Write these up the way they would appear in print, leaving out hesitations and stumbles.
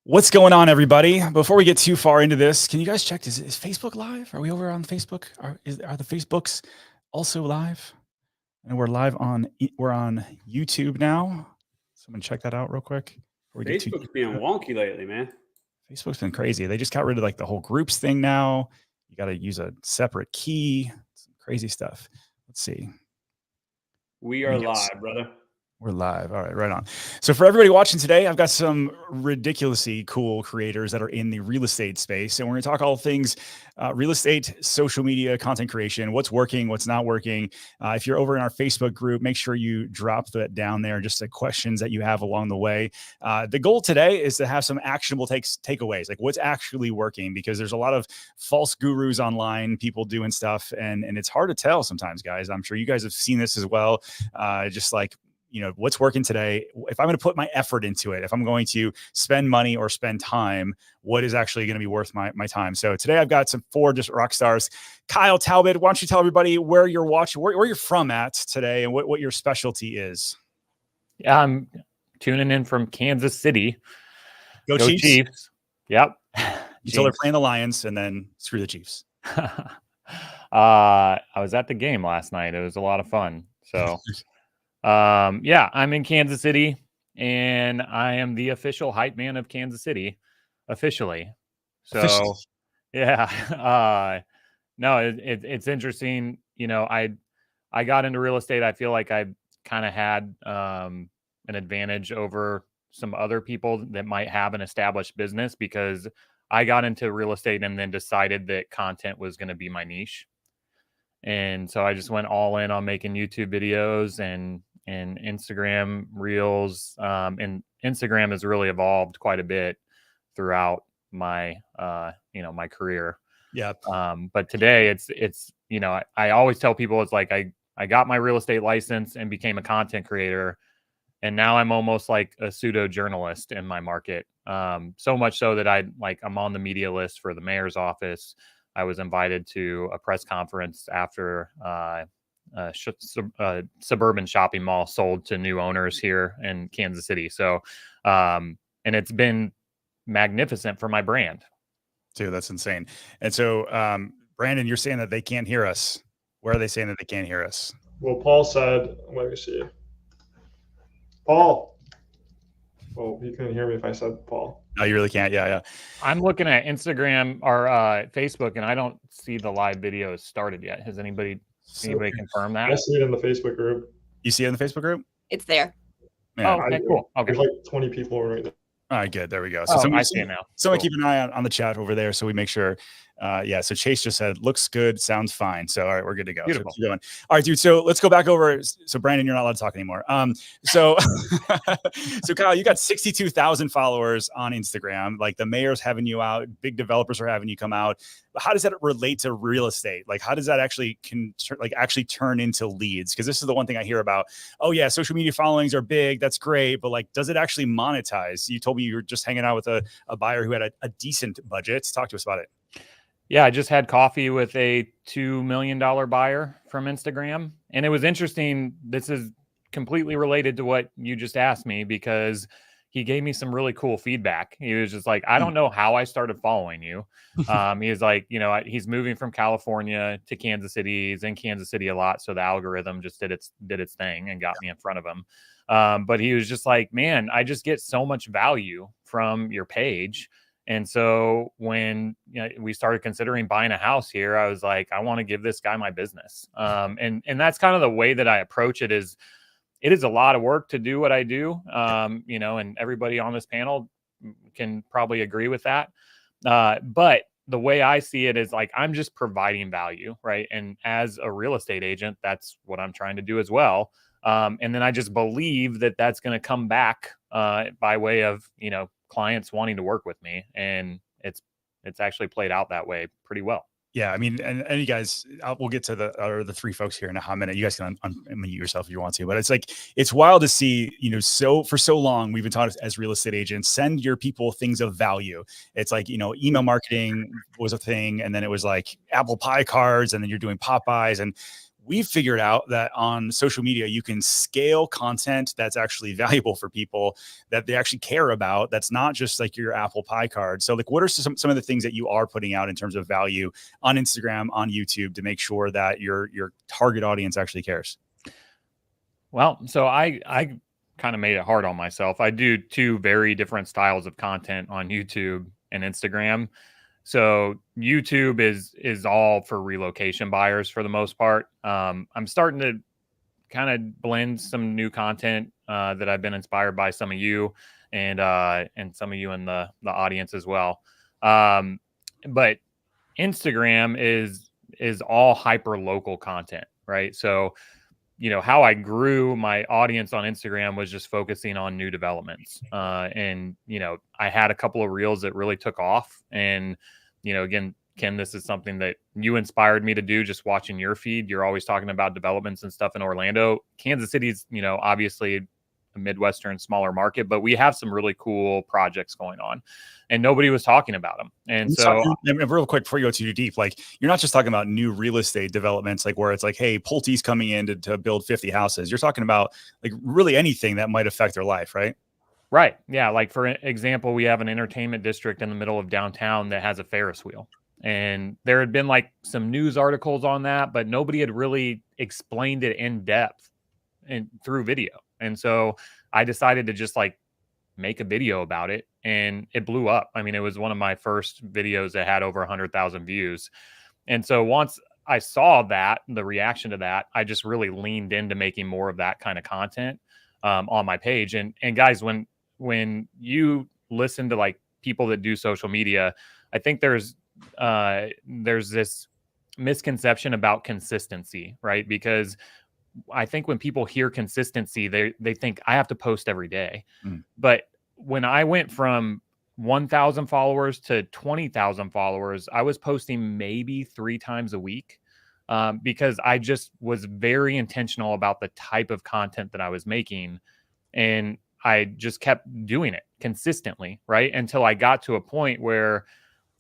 What's going on, everybody? Before we get too far into this, can you guys check? Is Facebook live? Are we over on Facebook? Are the Facebooks also live? And we're live on YouTube now. Someone check that out real quick. Facebook's being wonky lately, man. Facebook's been crazy. They just got rid of like the whole groups thing now. You got to use a separate key. Some crazy stuff. Let's see. We are live, brother. We're live. All right, right on. So for everybody watching today, I've got some ridiculously cool creators that are in the real estate space. And we're going to talk all things real estate, social media, content creation, what's working, what's not working. If you're over in our Facebook group, make sure you drop that down there, just the questions that you have along the way. The goal today is to have some actionable takeaways, like what's actually working, because there's a lot of false gurus online, people doing stuff, and it's hard to tell sometimes, guys. I'm sure you guys have seen this as well. Just like, what's working today. If I'm going to put my effort into it, if I'm going to spend money or spend time, what is actually going to be worth my time? So today I've got four just rock stars. Kyle Talbot, why don't you tell everybody where you're watching, where you're from at today, and what your specialty is? Yeah, I'm tuning in from Kansas City. Go Chiefs. Yep. Until they're playing the Lions, and then screw the Chiefs. I was at the game last night. It was a lot of fun. So yeah, I'm in Kansas City, and I am the official hype man of Kansas City, officially. So, yeah, no, it's interesting. I got into real estate. I feel like I kind of had an advantage over some other people that might have an established business, because I got into real estate and then decided that content was going to be my niche. And so I just went all in on making YouTube videos and Instagram reels. And Instagram has really evolved quite a bit throughout my, my career. Yeah. But today it's, I always tell people it's like, I got my real estate license and became a content creator. And now I'm almost like a pseudo journalist in my market. So much so that I'm on the media list for the mayor's office. I was invited to a press conference after suburban shopping mall sold to new owners here in Kansas City. So, and it's been magnificent for my brand. Dude, that's insane. And so, Brandon, you're saying that they can't hear us. Where are they saying that they can't hear us? Well, Paul said, let me see. Paul. Oh, you couldn't hear me if I said Paul. No, you really can't. Yeah. I'm looking at Instagram or Facebook, and I don't see the live videos started yet. Has anybody confirm that? I see it in the Facebook group. You see it in the Facebook group? It's there. Yeah. Oh, okay, cool. Okay. There's like 20 people right there. All right, good. There we go. So I see it now. Someone keep an eye on the chat over there, so we make sure. So Chase just said, looks good, sounds fine. So, all right, we're good to go. Beautiful. So keep going. All right, dude. So let's go back over. So Brandon, you're not allowed to talk anymore. So Kyle, you got 62,000 followers on Instagram. Like, the mayor's having you out, big developers are having you come out. How does that relate to real estate? Like, how does that actually turn into leads? Because this is the one thing I hear about. Oh yeah, social media followings are big. That's great. But like, does it actually monetize? You told me you were just hanging out with a buyer who had a decent budget. Talk to us about it. Yeah, I just had coffee with a $2 million buyer from Instagram. And it was interesting. This is completely related to what you just asked me, because he gave me some really cool feedback. He was just like, I don't know how I started following you. He was like, he's moving from California to Kansas City. He's in Kansas City a lot. So the algorithm just did its thing and got me in front of him. But he was just like, man, I just get so much value from your page. And so when we started considering buying a house here, I was like, I want to give this guy my business. And that's kind of the way that I approach it. It is a lot of work to do what I do, and everybody on this panel can probably agree with that. But the way I see it is like, I'm just providing value, right? And as a real estate agent, that's what I'm trying to do as well. And then I just believe that that's going to come back by way of, clients wanting to work with me, and it's actually played out that way pretty well. Yeah, I mean, and you guys, we'll get to the three folks here in a hot minute. You guys can unmute yourself if you want to, but it's like, it's wild to see, so for so long, we've been taught as real estate agents, send your people things of value. It's like, email marketing was a thing. And then it was like apple pie cards, and then you're doing Popeyes. And we've figured out that on social media, you can scale content that's actually valuable for people, that they actually care about. That's not just like your apple pie card. So like, what are some of the things that you are putting out in terms of value on Instagram, on YouTube, to make sure that your target audience actually cares? Well, so I kind of made it hard on myself. I do 2 very different styles of content on YouTube and Instagram. So YouTube is all for relocation buyers for the most part. I'm starting to kind of blend some new content that I've been inspired by some of you and some of you in the audience as well. But Instagram is all hyper local content, right? So how I grew my audience on Instagram was just focusing on new developments. And I had a couple of reels that really took off. And, again, Ken, this is something that you inspired me to do, just watching your feed. You're always talking about developments and stuff in Orlando. Kansas City's, obviously a Midwestern smaller market, but we have some really cool projects going on and nobody was talking about them. And so real quick, before you go too deep, like, you're not just talking about new real estate developments, like where it's like, hey, Pulte's coming in to build 50 houses. You're talking about like really anything that might affect their life, right? Right. Yeah. Like, for example, we have an entertainment district in the middle of downtown that has a Ferris wheel. And there had been like some news articles on that, but nobody had really explained it in depth and through video. And so I decided to just like make a video about it, and it blew up. I mean, it was one of my first videos that had over 100,000 views. And so once I saw that, the reaction to that, I just really leaned into making more of that kind of content on my page. And guys, when you listen to like people that do social media, I think there's this misconception about consistency, right? Because I think when people hear consistency, they think I have to post every day. But when I went from 1,000 followers to 20,000 followers, I was posting maybe 3 times a week because I just was very intentional about the type of content that I was making. And I just kept doing it consistently, right? Until I got to a point where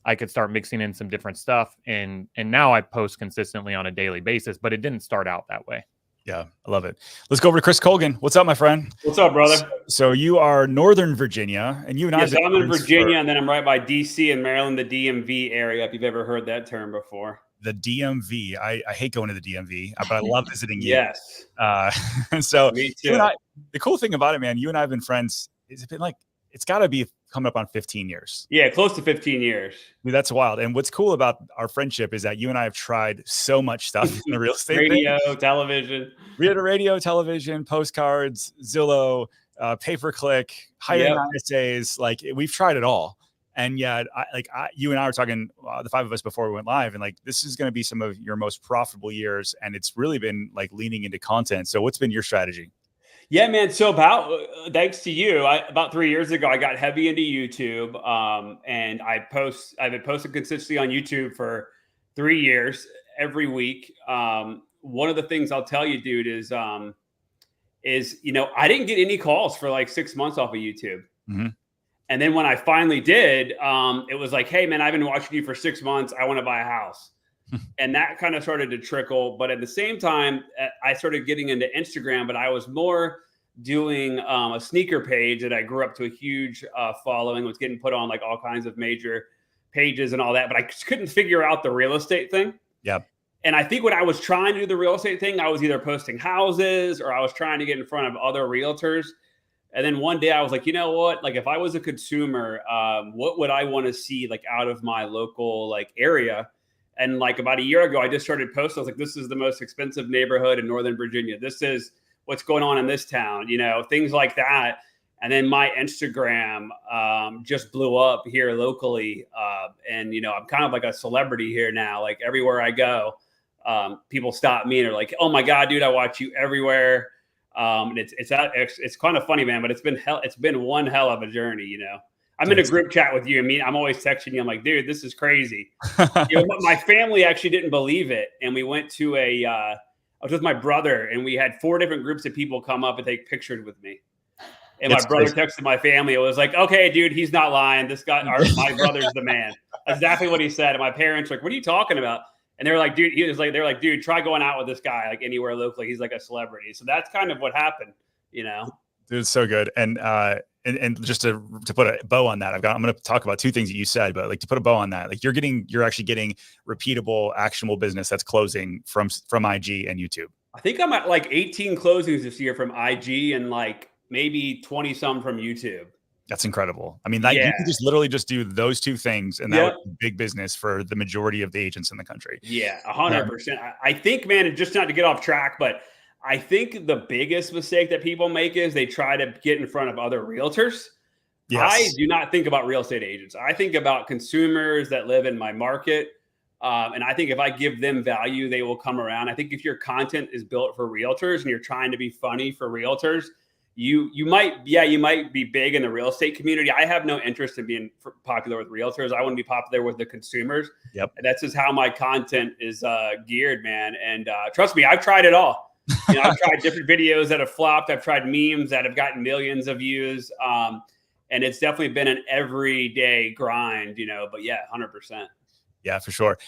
I could start mixing in some different stuff. And now I post consistently on a daily basis, but it didn't start out that way. Yeah, I love it. Let's go over to Chris Colgan. What's up, my friend? What's up, brother? So you are Northern Virginia, and you and yes, I'm in Virginia, and then I'm right by DC and Maryland, the DMV area, if you've ever heard that term before. The DMV. I hate going to the DMV, but I love visiting you. Yes. And so me too. The cool thing about it, man, you and I have been friends. It's been like, it's got to be coming up on 15 years. Yeah, close to 15 years. Dude, that's wild. And what's cool about our friendship is that you and I have tried so much stuff in the real estate radio, television. We had a radio, television, postcards, Zillow, pay-per-click, hiring ISAs. Like, we've tried it all. And yet, you and I were talking, the 5 of us, before we went live, and like, this is going to be some of your most profitable years. And it's really been like leaning into content. So what's been your strategy? Yeah, man. So thanks to you, about 3 years ago, I got heavy into YouTube, and I've been posting consistently on YouTube for 3 years, every week. One of the things I'll tell you, dude, is I didn't get any calls for like 6 months off of YouTube. Mm-hmm. And then when I finally did, it was like, hey, man, I've been watching you for 6 months. I want to buy a house. And that kind of started to trickle. But at the same time, I started getting into Instagram, but I was more doing a sneaker page that I grew up to a huge following, was getting put on like all kinds of major pages and all that. But I just couldn't figure out the real estate thing. Yeah. And I think when I was trying to do the real estate thing, I was either posting houses or I was trying to get in front of other realtors. And then one day I was like, you know what? Like, if I was a consumer, what would I want to see like out of my local like area? And like about a year ago, I just started posting. I was like, this is the most expensive neighborhood in Northern Virginia. This is what's going on in this town, things like that. And then my Instagram just blew up here locally. And, I'm kind of like a celebrity here now. Like, everywhere I go, people stop me and are like, oh my God, dude, I watch you everywhere. And it's kind of funny, man, but it's been one hell of a journry, I'm in a group chat with you. I'm always texting you. I'm like, dude, this is crazy. My family actually didn't believe it. And we went to I was with my brother, and we had 4 different groups of people come up and take pictures with me. And my brother texted my family. It was like, okay, dude, he's not lying. This guy, my brother's the man. That's exactly what he said. And my parents were like, what are you talking about? And they're like, dude, they're like, dude, try going out with this guy like anywhere locally. He's like a celebrity. So that's kind of what happened, you know. Dude, it's so good. And just to put a bow on that, I'm going to talk about two things that you said, but like to put a bow on that, like you're actually getting repeatable, actionable business that's closing from IG and YouTube. I think I'm at like 18 closings this year from IG and like maybe 20 some from YouTube. That's incredible. I mean, like you could just literally just do those two things, and that would be big business for the majority of the agents in the country. Yeah, 100%. I think, man, just not to get off track, but I think the biggest mistake that people make is they try to get in front of other realtors. Yes. I do not think about real estate agents. I think about consumers that live in my market. And I think if I give them value, they will come around. I think if your content is built for realtors and you're trying to be funny for realtors, you might be big in the real estate community. I have no interest in being popular with realtors. I want to be popular with the consumers. Yep. And that's just how my content is geared, man. And trust me, I've tried it all. You know, I've tried different videos that have flopped. I've tried memes that have gotten millions of views. And it's definitely been an everyday grind, you know, but yeah, 100%. Yeah, for sure.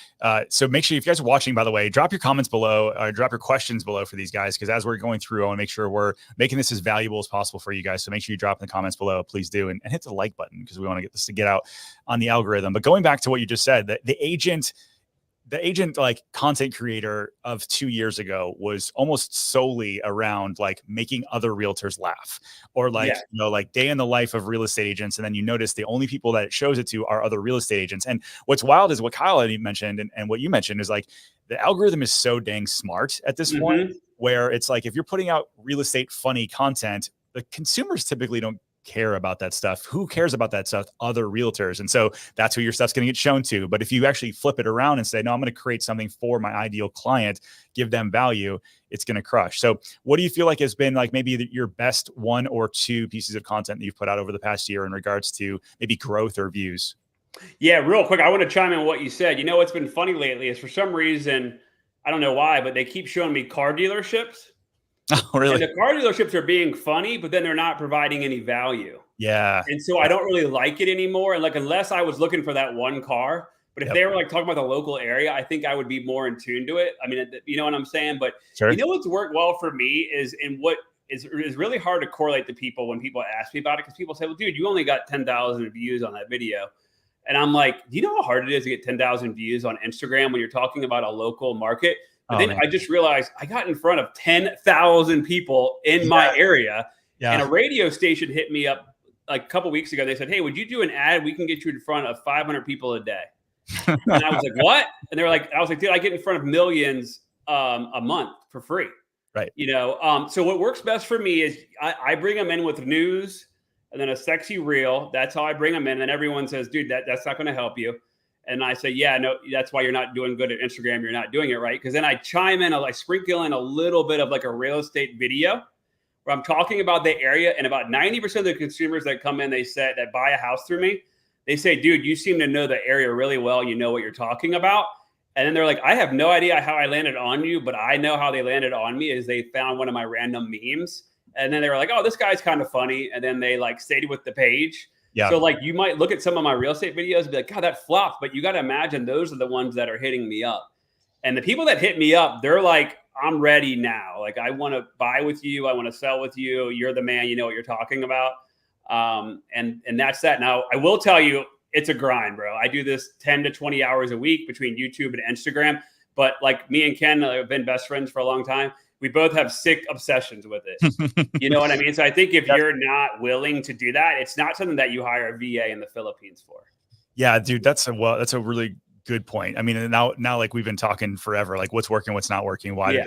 So make sure if you guys are watching, by the way, drop your comments below, or drop your questions below for these guys. Because as we're going through, I want to make sure we're making this as valuable as possible for you guys. So make sure you drop in the comments below, please do, and hit the like button because we want to get this to get out on the algorithm. But going back to what you just said, the agent like content creator of 2 years ago was almost solely around like making other realtors laugh, or like, you know, like day in the life of real estate agents. And then you notice the only people that it shows it to are other real estate agents. And what's wild is what Kyle had mentioned and what you mentioned is like the algorithm is so dang smart at this point, where it's like, if you're putting out real estate funny content, the consumers typically don't care about that stuff. Who cares about that stuff? Other realtors. And so that's who your stuff's going to get shown to. But if you actually flip it around and say, no, I'm going to create something for my ideal client, give them value, it's going to crush. So what do you feel like has been like maybe your best 1 or 2 pieces of content that you've put out over the past year in regards to maybe growth or views? Yeah, real quick, I want to chime in on what you said. You know, what's been funny lately is for some reason, I don't know why, but they keep showing me car dealerships. Oh, really? And the car dealerships are being funny, but then they're not providing any value. Yeah. And so I don't really like it anymore. And like, unless I was looking for that one car, but if they were like talking about the local area, I think I would be more in tune to it. I mean, you know what I'm saying? But you know what's worked well for me is in what is really hard to correlate to people when people ask me about it, because people say, well, dude, you only got 10,000 views on that video. And I'm like, do you know how hard it is to get 10,000 views on Instagram when you're talking about a local market? But then I just realized I got in front of 10,000 people in my area. And a radio station hit me up like a couple weeks ago. They said, hey, would you do an ad? We can get you in front of 500 people a day. And I was like, what? And they were like, I was like, dude, I get in front of millions a month for free. Right. You know, so what works best for me is I bring them in with news and then a sexy reel. That's how I bring them in. And then everyone says, dude, that's not going to help you. And I say, yeah, no, that's why you're not doing good at Instagram. You're not doing it right. Because then I chime in, I sprinkle in a little bit of like a real estate video where I'm talking about the area. And about 90% of the consumers that come in, they say that buy a house through me, they say, dude, you seem to know the area really well. You know what you're talking about. And then they're like, I have no idea how I landed on you, but I know how they landed on me is they found one of my random memes. And then they were like, oh, this guy's kind of funny. And then they like stayed with the page. Yeah. So like you might look at some of my real estate videos and be like, God, that flopped. But you got to imagine those are the ones that are hitting me up. And the people that hit me up, they're like, I'm ready now. Like, I want to buy with you. I want to sell with you. You're the man. You know what you're talking about. And that's that. Now, I will tell you, it's a grind, bro. I do this 10 to 20 hours a week between YouTube and Instagram. But like me and Ken have been best friends for a long time. We both have sick obsessions with it. You know what I mean? So I think if you're not willing to do that, it's not something that you hire a VA in the Philippines for. Yeah, dude, that's a really good point. I mean, now like we've been talking forever, like what's working, what's not working. Why did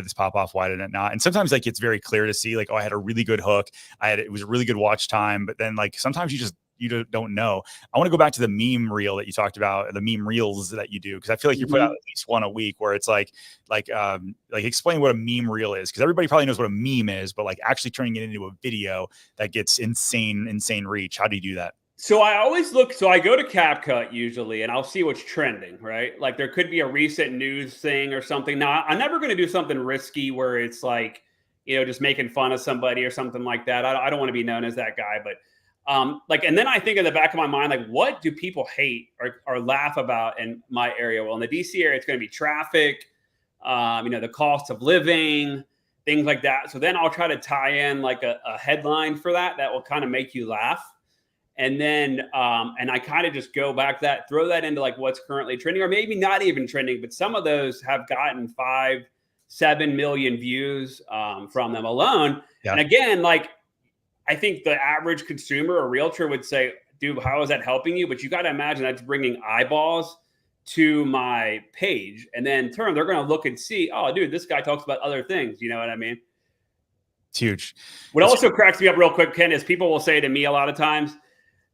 this pop off? Why did it not? And sometimes like it's very clear to see like, oh, I had a really good hook. It was a really good watch time. But then like sometimes you don't know. I want to go back to the meme reel that you talked about, the meme reels that you do, because I feel like you put out at least one a week where it's like explain what a meme reel is, because everybody probably knows what a meme is, but like actually turning it into a video that gets insane reach. How do you do that? So I always I go to CapCut usually, and I'll see what's trending, right? Like there could be a recent news thing or something. Now I'm never going to do something risky where it's like, you know, just making fun of somebody or something like that. I don't want to be known as that guy, but Like, and then I think in the back of my mind, like, what do people hate or laugh about in my area? Well, in the DC area, it's going to be traffic, the cost of living, things like that. So then I'll try to tie in like a headline for that will kind of make you laugh. And then, and I kind of just go back throw that into like what's currently trending, or maybe not even trending, but some of those have gotten 5-7 million views from them alone. Yeah. And again, like, I think the average consumer or realtor would say, dude, how is that helping you? But you got to imagine that's bringing eyeballs to my page. And then in turn, they're going to look and see, oh, dude, this guy talks about other things. You know what I mean? It's huge. What also cracks me up real quick, Ken, is people will say to me a lot of times,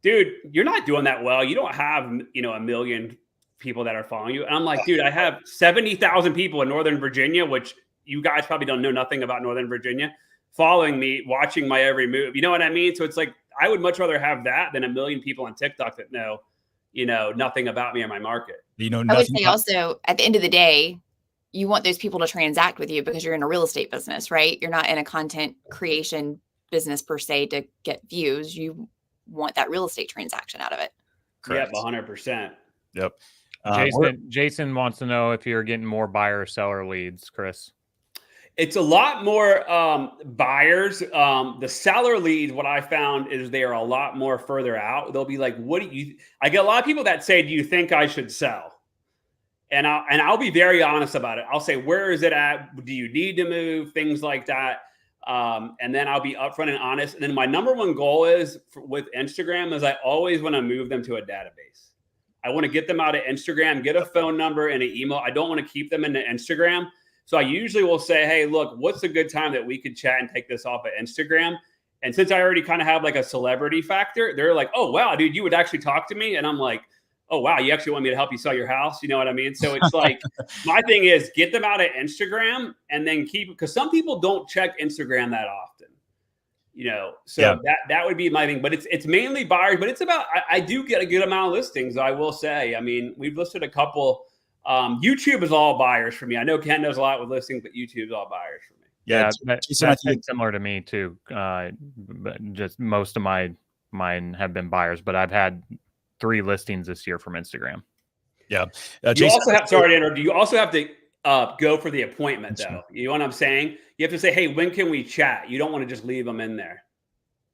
dude, you're not doing that well. You don't have, 1 million people that are following you. And I'm like, dude, I have 70,000 people in Northern Virginia, which you guys probably don't know nothing about Northern Virginia, following me, watching my every move. You know what I mean? So it's like, I would much rather have that than 1 million people on TikTok that know, nothing about me or my market. I would say also, at the end of the day, you want those people to transact with you because you're in a real estate business, right? You're not in a content creation business per se to get views. You want that real estate transaction out of it. Correct. Yep, 100%. Yep. Jason wants to know if you're getting more buyer seller leads, Chris. It's a lot more buyers. The seller leads, what I found is they are a lot more further out. They'll be like, I get a lot of people that say, do you think I should sell? And I'll be very honest about it. I'll say, where is it at? Do you need to move? Things like that. And then I'll be upfront and honest. And then my number one goal with Instagram is I always want to move them to a database. I want to get them out of Instagram, get a phone number and an email. I don't want to keep them in the Instagram. So I usually will say, hey, look, what's a good time that we could chat and take this off of Instagram? And since I already kind of have like a celebrity factor, they're like, oh, wow, dude, you would actually talk to me. And I'm like, oh, wow, you actually want me to help you sell your house? You know what I mean? So it's like, my thing is get them out of Instagram and then because some people don't check Instagram that often, so yeah. that would be my thing, but it's mainly buyers, but it's about, I do get a good amount of listings. I will say, I mean, we've listed a couple. YouTube is all buyers for me. I know Ken does a lot with listings, but YouTube's all buyers for me. Yeah, that's similar to me too. But just most of mine have been buyers, but I've had 3 listings this year from Instagram. Yeah. You also have, sorry to interrupt, you also have to go for the appointment though. You know what I'm saying? You have to say, hey, when can we chat? You don't want to just leave them in there.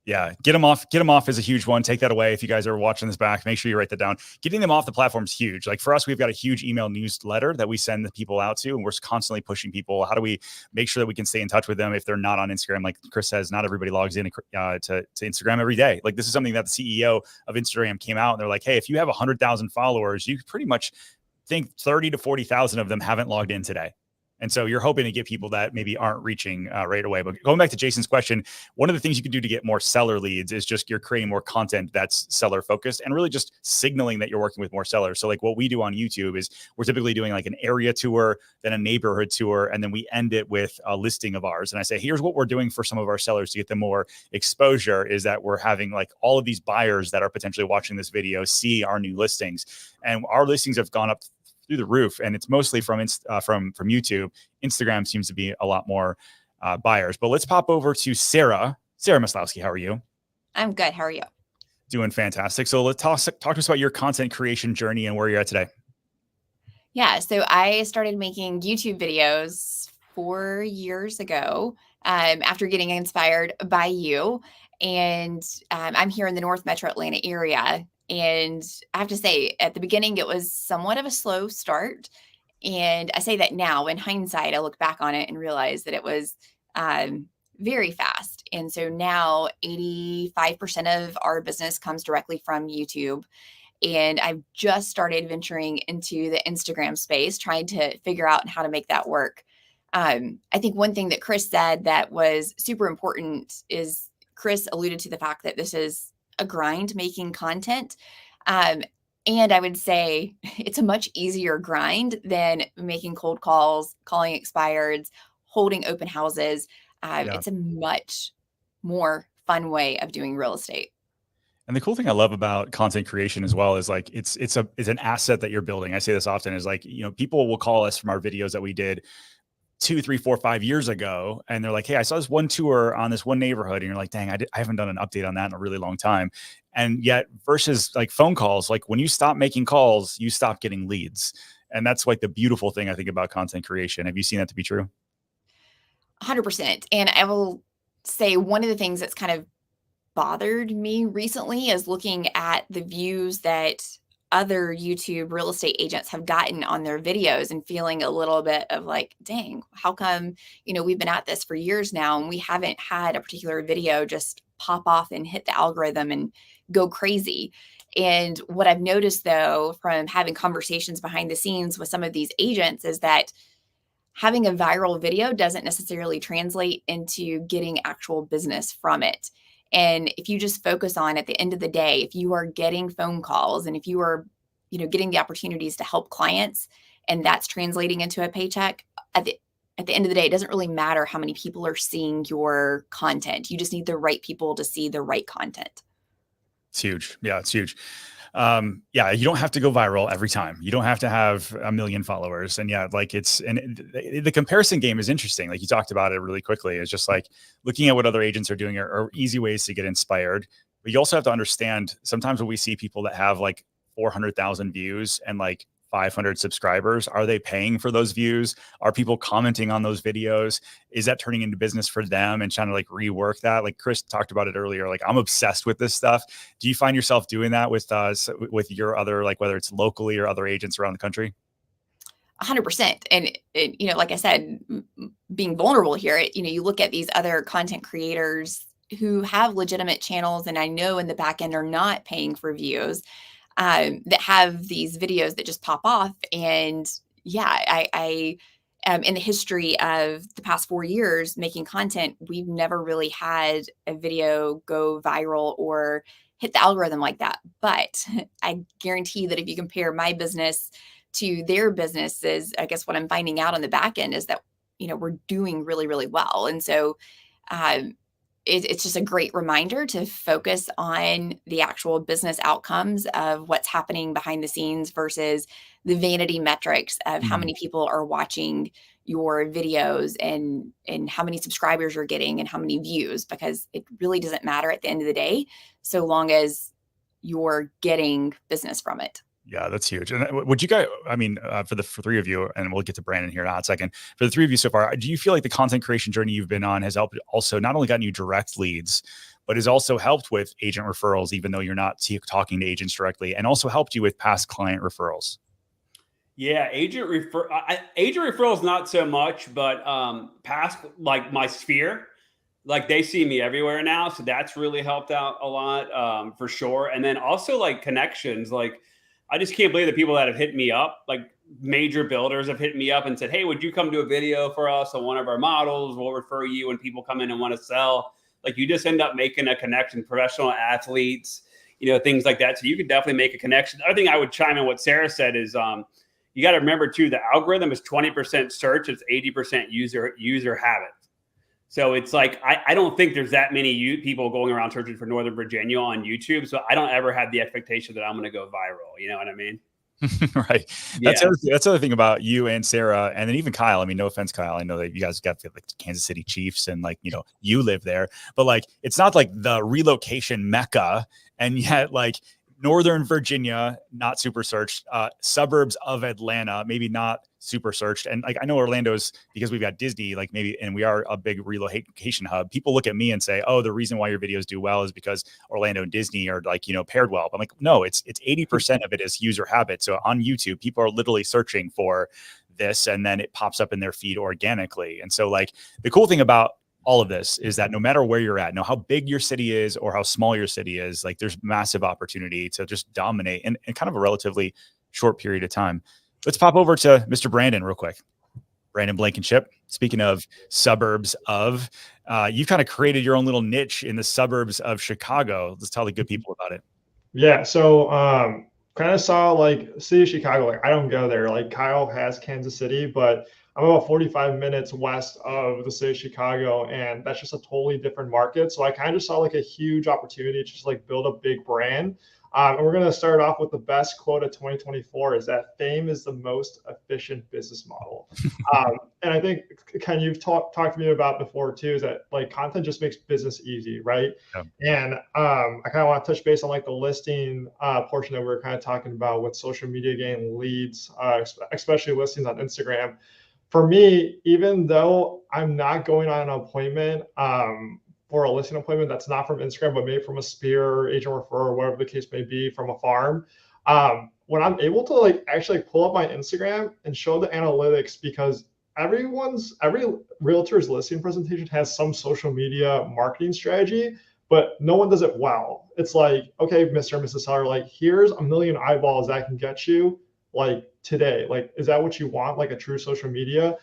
Yeah. Get them off is a huge one. Take that away. If you guys are watching this back, make sure you write that down. Getting them off the platform is huge. Like for us, we've got a huge email newsletter that we send the people out to, and we're constantly pushing people. How do we make sure that we can stay in touch with them if they're not on Instagram? Like Chris says, not everybody logs in to Instagram every day. Like this is something that the CEO of Instagram came out and they're like, hey, if you have 100,000 followers, you pretty much think 30 to 40,000 of them haven't logged in today. And so you're hoping to get people that maybe aren't reaching right away. But going back to Jason's question, one of the things you can do to get more seller leads is just you're creating more content that's seller focused and really just signaling that you're working with more sellers. So like what we do on YouTube is we're typically doing like an area tour, then a neighborhood tour, and then we end it with a listing of ours. And I say, here's what we're doing for some of our sellers to get them more exposure is that we're having like all of these buyers that are potentially watching this video see our new listings. And our listings have gone up through the roof, and it's mostly from YouTube. Instagram seems to be a lot more buyers. But let's pop over to Sarah. Sarah Maslowski, how are you? I'm good. How are you? Doing fantastic. So let's talk to us about your content creation journey and where you're at today. Yeah, so I started making YouTube videos 4 years ago after getting inspired by you. And I'm here in the North Metro Atlanta area. And I have to say, at the beginning, it was somewhat of a slow start. And I say that now, in hindsight, I look back on it and realize that it was very fast. And so now 85% of our business comes directly from YouTube. And I've just started venturing into the Instagram space, trying to figure out how to make that work. I think one thing that Chris said that was super important is Chris alluded to the fact that this is a grind making content. And I would say it's a much easier grind than making cold calls, calling expireds, holding open houses. It's a much more fun way of doing real estate. And the cool thing I love about content creation as well is like it's an asset that you're building. I say this often is like, people will call us from our videos that we did 2, 3, 4, 5 years ago, and they're like, hey, I saw this one tour on this one neighborhood, and you're like, dang, I haven't done an update on that in a really long time. And yet versus like phone calls, like when you stop making calls, you stop getting leads. And that's like the beautiful thing I think about content creation. Have you seen that to be true? 100%. And I will say one of the things that's kind of bothered me recently is looking at the views that other YouTube real estate agents have gotten on their videos and feeling a little bit of like, dang, how come, we've been at this for years now and we haven't had a particular video just pop off and hit the algorithm and go crazy. And what I've noticed though, from having conversations behind the scenes with some of these agents, is that having a viral video doesn't necessarily translate into getting actual business from it. And if you just focus on, at the end of the day, if you are getting phone calls and if you are, getting the opportunities to help clients and that's translating into a paycheck, at the end of the day, it doesn't really matter how many people are seeing your content. You just need the right people to see the right content. It's huge. Yeah, it's huge. Yeah, you don't have to go viral every time. You don't have to have 1 million followers. And yeah, like the comparison game is interesting. Like you talked about it really quickly. It's just like looking at what other agents are doing are easy ways to get inspired. But you also have to understand sometimes when we see people that have like 400,000 views and like 500 subscribers, are they paying for those views? Are people commenting on those videos? Is that turning into business for them and trying to like rework that? Like Chris talked about it earlier, like I'm obsessed with this stuff. Do you find yourself doing that with your other, like whether it's locally or other agents around the country? 100%. And like I said, being vulnerable here, you look at these other content creators who have legitimate channels, and I know in the back end are not paying for views, that have these videos that just pop off. And yeah, I in the history of the past 4 years making content, we've never really had a video go viral or hit the algorithm like that. But I guarantee that if you compare my business to their businesses, I guess what I'm finding out on the back end is that, we're doing really, really well. And so, it's just a great reminder to focus on the actual business outcomes of what's happening behind the scenes versus the vanity metrics of how many people are watching your videos and how many subscribers you're getting and how many views, because it really doesn't matter at the end of the day, so long as you're getting business from it. Yeah, that's huge. And would you guys, for three of you, and we'll get to Brandon here in a hot second, for the three of you so far, do you feel like the content creation journey you've been on has helped also not only gotten you direct leads, but has also helped with agent referrals, even though you're not talking to agents directly, and also helped you with past client referrals? Yeah, agent referrals, not so much, but past, like my sphere, like they see me everywhere now. So that's really helped out a lot, for sure. And then also like connections, like, I just can't believe the people that have hit me up, like major builders have hit me up and said, hey, would you come do a video for us on one of our models? We'll refer you when people come in and want to sell. Like you just end up making a connection, professional athletes, things like that. So you could definitely make a connection. The other thing I would chime in what Sarah said is you got to remember too, the algorithm is 20% search. It's 80% user habit. So it's like, I don't think there's that many people going around searching for Northern Virginia on YouTube. So I don't ever have the expectation that I'm going to go viral. You know what I mean? Right. That's the other thing about you and Sarah, and then even Kyle. I mean, no offense, Kyle. I know that you guys got like Kansas City Chiefs and like, you live there, but like, it's not like the relocation Mecca. And yet like Northern Virginia, not super searched, suburbs of Atlanta, maybe not super searched. And like, I know Orlando's, because we've got Disney, like maybe, and we are a big relocation hub. People look at me and say, oh, the reason why your videos do well is because Orlando and Disney are like, paired well. But I'm like, no, it's 80% of it is user habit. So on YouTube, people are literally searching for this and then it pops up in their feed organically. And so like the cool thing about all of this is that no matter where you're at, no how big your city is or how small your city is, like there's massive opportunity to just dominate in kind of a relatively short period of time. Let's pop over to Mr. Brandon real quick. Brandon Blankenship. Speaking of suburbs of, you've kind of created your own little niche in the suburbs of Chicago. Let's tell the good people about it. Yeah. So kind of saw like city of Chicago. Like I don't go there. Like Kyle has Kansas City, but I'm about 45 minutes west of the city of Chicago, and that's just a totally different market. So I kind of just saw like a huge opportunity to just like build a big brand. And we're going to start off with the best quote of 2024 is that fame is the most efficient business model. And I think, Ken, you've talked to me about before too, is that like content just makes business easy, right? Yeah. And I kind of want to touch base on like the listing portion that we were kind of talking about with social media getting leads, especially listings on Instagram. For me, even though I'm not going on an appointment, for a listing appointment that's not from Instagram, but maybe from a Spear, agent referral, whatever the case may be, from a farm. When I'm able to like actually pull up my Instagram and show the analytics, because every realtor's listing presentation has some social media marketing strategy, but no one does it well. It's like, okay, Mr. and Mrs. Seller, like here's a million eyeballs that can get you like today. Like, is that what you want? Like a true social media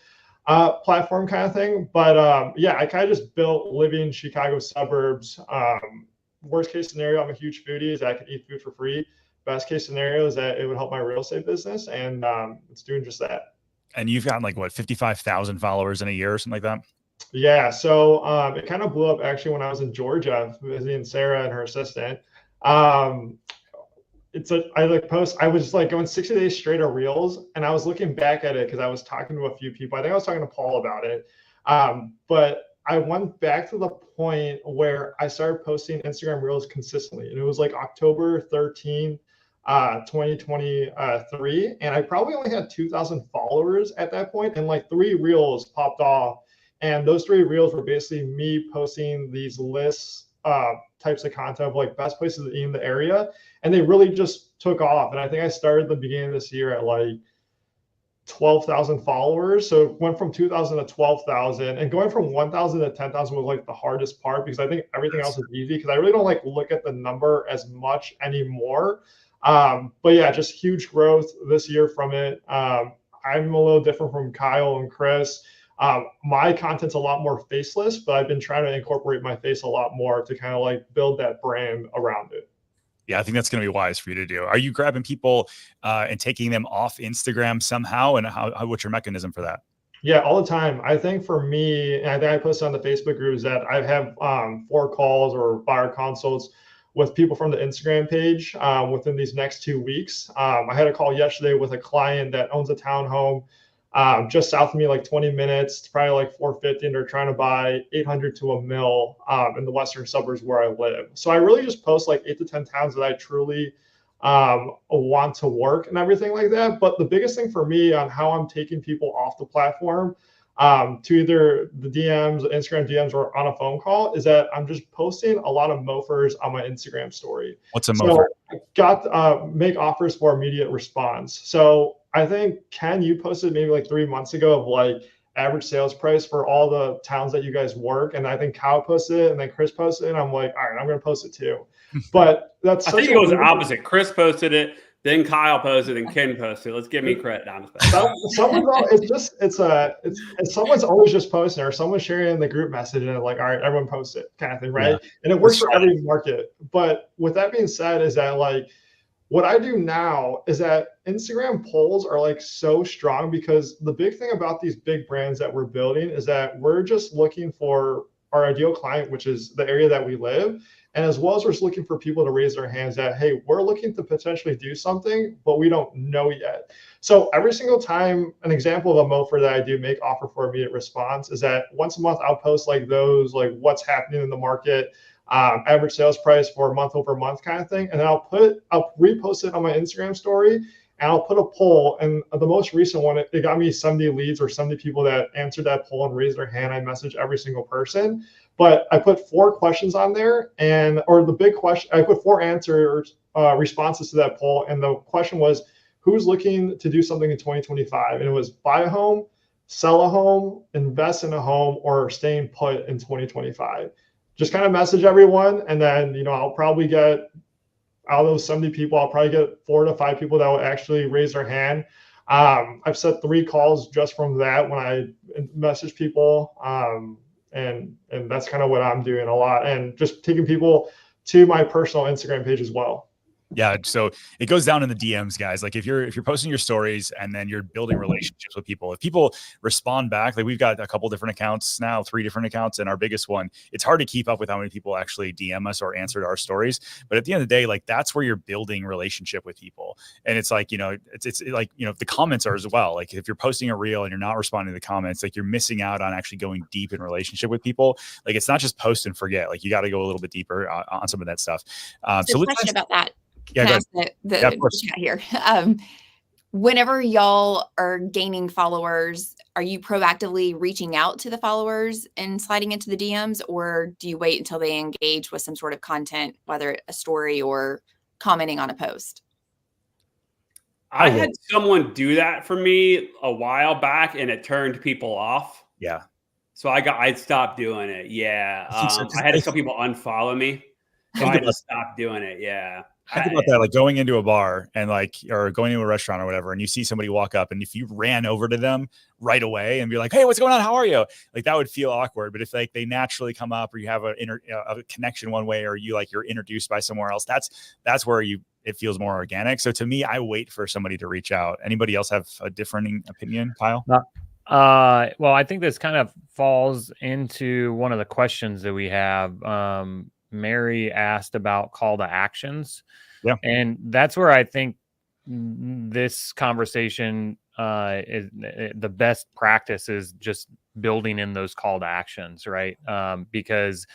platform kind of thing. But yeah, I kind of just built living in Chicago suburbs. Worst case scenario, I'm a huge foodie, is that I can eat food for free. Best case scenario is that it would help my real estate business, and it's doing just that. And you've gotten like what, 55,000 followers in a year or something like that? Yeah. So it kind of blew up actually when I was in Georgia visiting Sarah and her assistant. I was like going 60 days straight of reels, and I was looking back at it because I was talking to a few people. I think I was talking to Paul about it. But I went back to the point where I started posting Instagram reels consistently, and it was like October 13, 2023. And I probably only had 2,000 followers at that point, and like 3 reels popped off. And those 3 reels were basically me posting these lists, types of content of like best places in the area. And they really just took off. And I think I started the beginning of this year at like 12,000 followers. So it went from 2,000 to 12,000, and going from 1,000 to 10,000 was like the hardest part, because I think everything else is easy, because I really don't like look at the number as much anymore. But yeah, just huge growth this year from it. I'm a little different from Kyle and Chris. My content's a lot more faceless, but I've been trying to incorporate my face a lot more to kind of like build that brand around it. Yeah, I think that's going to be wise for you to do. Are you grabbing people and taking them off Instagram somehow? And what's your mechanism for that? Yeah, all the time. I think for me, and I think I posted on the Facebook groups that I have 4 calls or buyer consults with people from the Instagram page within these next 2 weeks. I had a call yesterday with a client that owns a townhome just south of me, like 20 minutes. It's probably like 450, and they're trying to buy 800 to $1 million in the western suburbs where I live. So I really just post like 8 to 10 towns that I truly want to work and everything like that. But the biggest thing for me on how I'm taking people off the platform to either the DMs, Instagram DMs, or on a phone call is that I'm just posting a lot of mofers on my Instagram story. What's a mofer? So I got make offers for immediate response. So I think, Ken, you posted maybe like 3 months ago of like average sales price for all the towns that you guys work. And I think Kyle posted it, and then Chris posted it. And I'm like, all right, I'm going to post it too. But that's I think it was the opposite. Chris posted it, then Kyle posted, and Ken posted. Let's give me credit on this. It's someone's always just posting, or someone's sharing in the group message, and like, all right, everyone post it kind of thing, right? Yeah. And it works for every market. But with that being said, is that like, what I do now is that Instagram polls are like so strong, because the big thing about these big brands that we're building is that we're just looking for our ideal client, which is the area that we live. And as well as we're just looking for people to raise their hands that, hey, we're looking to potentially do something, but we don't know yet. So every single time, an example of a mofer that I do make offer for immediate response is that once a month I'll post like those, like what's happening in the market, average sales price for month over month kind of thing. And then I'll repost it on my Instagram story, and I'll put a poll. And the most recent one, it got me 70 leads or 70 people that answered that poll and raised their hand. I message every single person, but I put 4 questions on there, or the big question, I put 4 answers, responses to that poll. And the question was, who's looking to do something in 2025? And it was buy a home, sell a home, invest in a home, or staying put in 2025. Just kind of message everyone. And then, I'll probably get, out of those 70 people, I'll probably get 4 to 5 people that will actually raise their hand. I've set 3 calls just from that when I message people. And that's kind of what I'm doing a lot, and just taking people to my personal Instagram page as well. Yeah, so it goes down in the DMs, guys. Like if you're posting your stories and then you're building relationships with people, if people respond back, like we've got a couple different accounts now, 3 different accounts, and our biggest one, it's hard to keep up with how many people actually DM us or answered our stories. But at the end of the day, like that's where you're building relationship with people. And it's like, it's like, the comments are as well. Like if you're posting a reel and you're not responding to the comments, like you're missing out on actually going deep in relationship with people. Like it's not just post and forget. Like you got to go a little bit deeper on some of that stuff. So let's question about that. Yeah, Can I ask the chat here? Whenever y'all are gaining followers, are you proactively reaching out to the followers and sliding into the DMs, or do you wait until they engage with some sort of content, whether a story or commenting on a post? I had someone do that for me a while back, and it turned people off. Yeah. So I stopped doing it. Yeah. I had a couple people unfollow me. So I just stopped doing it. Yeah. Think about that, like going into a bar and or going into a restaurant or whatever, and you see somebody walk up, and if you ran over to them right away and be like, "Hey, what's going on? How are you?" Like that would feel awkward. But if like they naturally come up, or you have a connection one way, or you're introduced by somewhere else, that's where it feels more organic. So to me, I wait for somebody to reach out. Anybody else have a different opinion, Kyle? Well, I think this kind of falls into one of the questions that we have. Mary asked about call to actions. Yeah. And that's where I think this conversation is the best practice is just building in those call to actions, right? Because,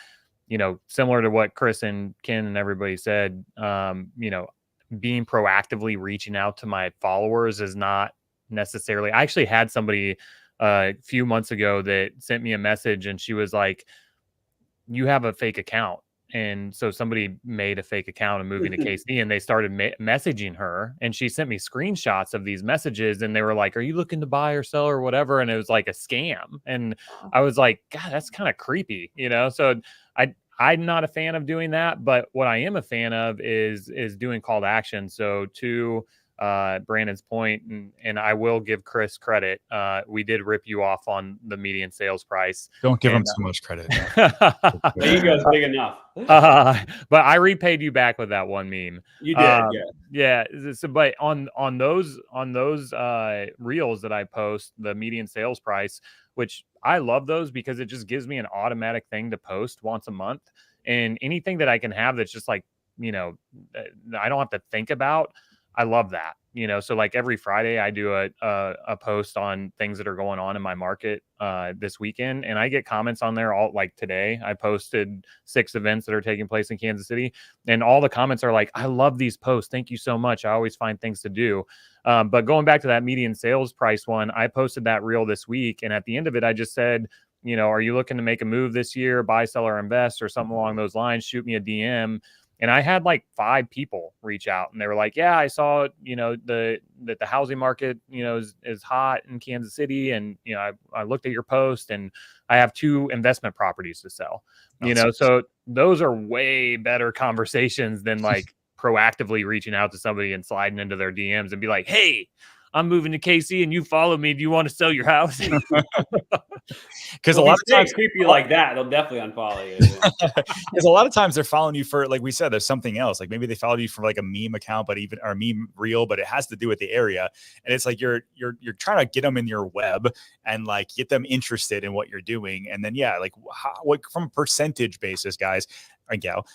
similar to what Chris and Ken and everybody said, being proactively reaching out to my followers is not necessarily. I actually had somebody a few months ago that sent me a message, and she was like, "You have a fake account." And so somebody made a fake account and moving to KC, and they started messaging her, and she sent me screenshots of these messages, and they were like, "Are you looking to buy or sell or whatever?" And it was like a scam. And I was like, God, that's kind of creepy, So I'm not a fan of doing that, but what I am a fan of is doing call to action. So to Brandon's point, and I will give Chris credit. We did rip you off on the median sales price. Don't give him so much credit. The ego's big enough. But I repaid you back with that one meme. You did, yeah. So, but on those reels that I post, the median sales price, which I love those because it just gives me an automatic thing to post once a month, and anything that I can have that's just like I don't have to think about. I love that, so like every Friday I do a post on things that are going on in my market this weekend, and I get comments on there all like today. I posted 6 events that are taking place in Kansas City, and all the comments are like, "I love these posts. Thank you so much. I always find things to do." But going back to that median sales price one, I posted that reel this week, and at the end of it, I just said, "Are you looking to make a move this year, buy, sell, or invest, or something along those lines? Shoot me a DM." And I had like 5 people reach out, and they were like, "Yeah, I saw, that the housing market, is hot in Kansas City. And, I looked at your post, and I have 2 investment properties to sell." So those are way better conversations than like proactively reaching out to somebody and sliding into their DMs and be like, "Hey, I'm moving to KC and you follow me. Do you want to sell your house?" Because a lot of times creepy like that, they'll definitely unfollow you. Because a lot of times they're following you for, like we said, there's something else. Like maybe they followed you for like a meme account, or a meme reel, but it has to do with the area. And it's like you're trying to get them in your web and like get them interested in what you're doing. And then what from a percentage basis, guys and gal,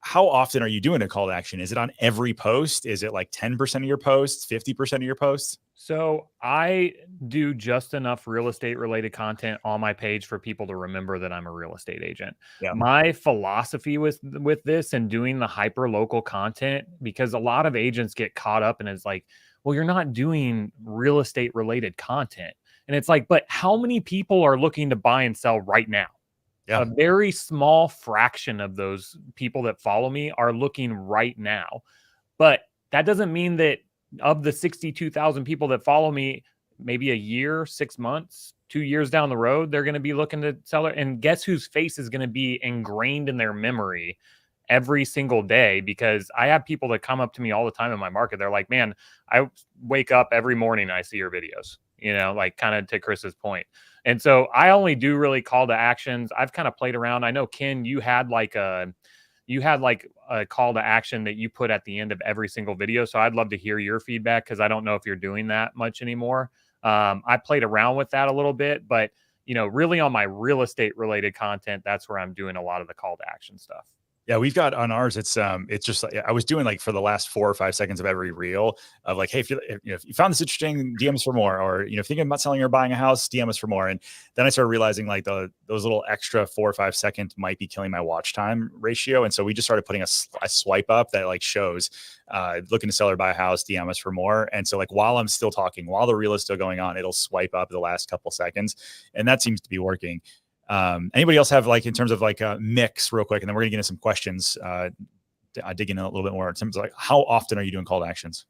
how often are you doing a call to action? Is it on every post? Is it like 10% of your posts, 50% of your posts? So I do just enough real estate related content on my page for people to remember that I'm a real estate agent. Yeah. My philosophy with this and doing the hyper local content, because a lot of agents get caught up and it's like, well, you're not doing real estate related content. And it's like, but how many people are looking to buy and sell right now? Yeah. A very small fraction of those people that follow me are looking right now. But that doesn't mean that of the 62,000 people that follow me, maybe a year, 6 months, 2 years down the road, they're going to be looking to sell it. And guess whose face is going to be ingrained in their memory every single day? Because I have people that come up to me all the time in my market. They're like, "Man, I wake up every morning, I see your videos," like kind of to Chris's point. And so I only do really call to actions. I've kind of played around. I know, Ken, you had like you had like a call to action that you put at the end of every single video. So I'd love to hear your feedback, because I don't know if you're doing that much anymore. I played around with that a little bit, but really on my real estate related content, that's where I'm doing a lot of the call to action stuff. Yeah, we've got on ours. It's just like I was doing like for the last 4 or 5 seconds of every reel of like, hey, if you found this interesting, DM us for more, or if you're thinking about selling or buying a house, DM us for more. And then I started realizing like those little extra 4 or 5 seconds might be killing my watch time ratio. And so we just started putting a swipe up that like shows looking to sell or buy a house, DM us for more. And so like while I'm still talking, while the reel is still going on, it'll swipe up the last couple seconds, and that seems to be working. Anybody else have like in terms of like a mix real quick, and then we're gonna get into some questions, dig in a little bit more in terms of like how often are you doing call to actions?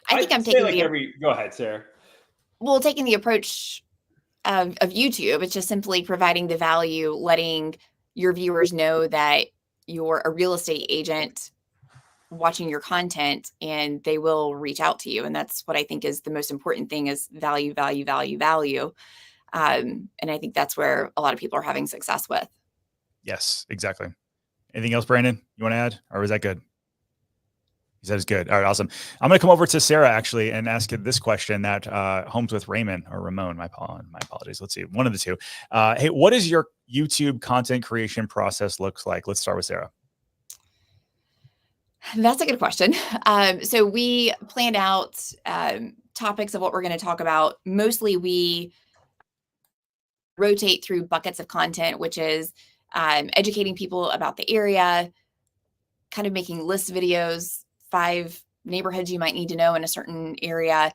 I think I'm taking like go ahead, Sarah. Well, taking the approach of YouTube, it's just simply providing the value, letting your viewers know that you're a real estate agent watching your content, and they will reach out to you. And that's what I think is the most important thing, is value, value, value, value. And I think that's where a lot of people are having success with. Yes, exactly. Anything else, Brandon, you want to add, or was that good? He said it's good. All right, awesome. I'm going to come over to Sarah actually and ask this question that homes with Raymond or Ramon. My apologies. Let's see, one of the two. Hey, what does your YouTube content creation process looks like? Let's start with Sarah. That's a good question. So we planned out topics of what we're going to talk about. Mostly we rotate through buckets of content, which is educating people about the area, kind of making list videos, 5 neighborhoods you might need to know in a certain area,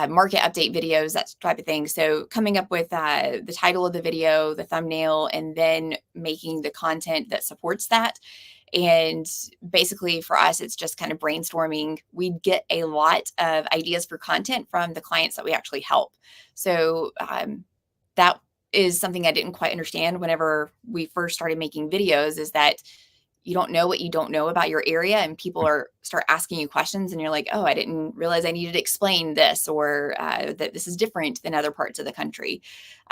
market update videos, that type of thing. So coming up with the title of the video, the thumbnail, and then making the content that supports that. And basically for us, it's just kind of brainstorming. We get a lot of ideas for content from the clients that we actually help. So that is something I didn't quite understand whenever we first started making videos, is that you don't know what you don't know about your area, and people start asking you questions, and you're like, oh, I didn't realize I needed to explain this, or that this is different than other parts of the country.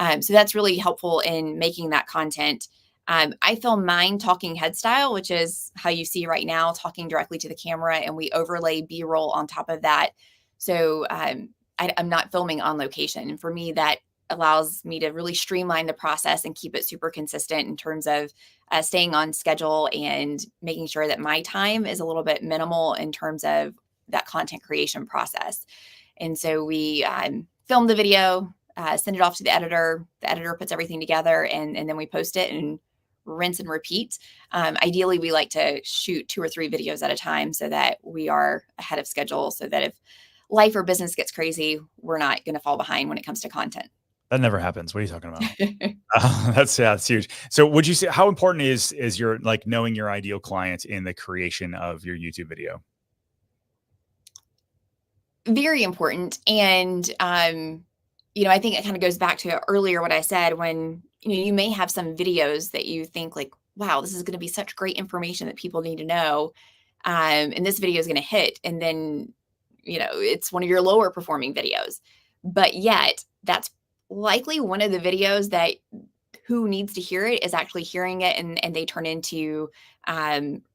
So that's really helpful in making that content. I film mine talking head style, which is how you see right now, talking directly to the camera, and we overlay B-roll on top of that. So I'm not filming on location. And for me, that allows me to really streamline the process and keep it super consistent in terms of staying on schedule and making sure that my time is a little bit minimal in terms of that content creation process. And so we film the video, send it off to the editor. The editor puts everything together, and then we post it and rinse and repeat. Ideally, we like to shoot 2 or 3 videos at a time so that we are ahead of schedule, so that if life or business gets crazy, we're not going to fall behind when it comes to content. That never happens. What are you talking about? That's huge. So would you say, how important is your like knowing your ideal client in the creation of your YouTube video? Very important. And, I think it kind of goes back to earlier what I said, when, you may have some videos that you think like, wow, this is going to be such great information that people need to know. And this video is going to hit. And then, it's one of your lower performing videos, but yet that's likely one of the videos that who needs to hear it is actually hearing it, and they turn into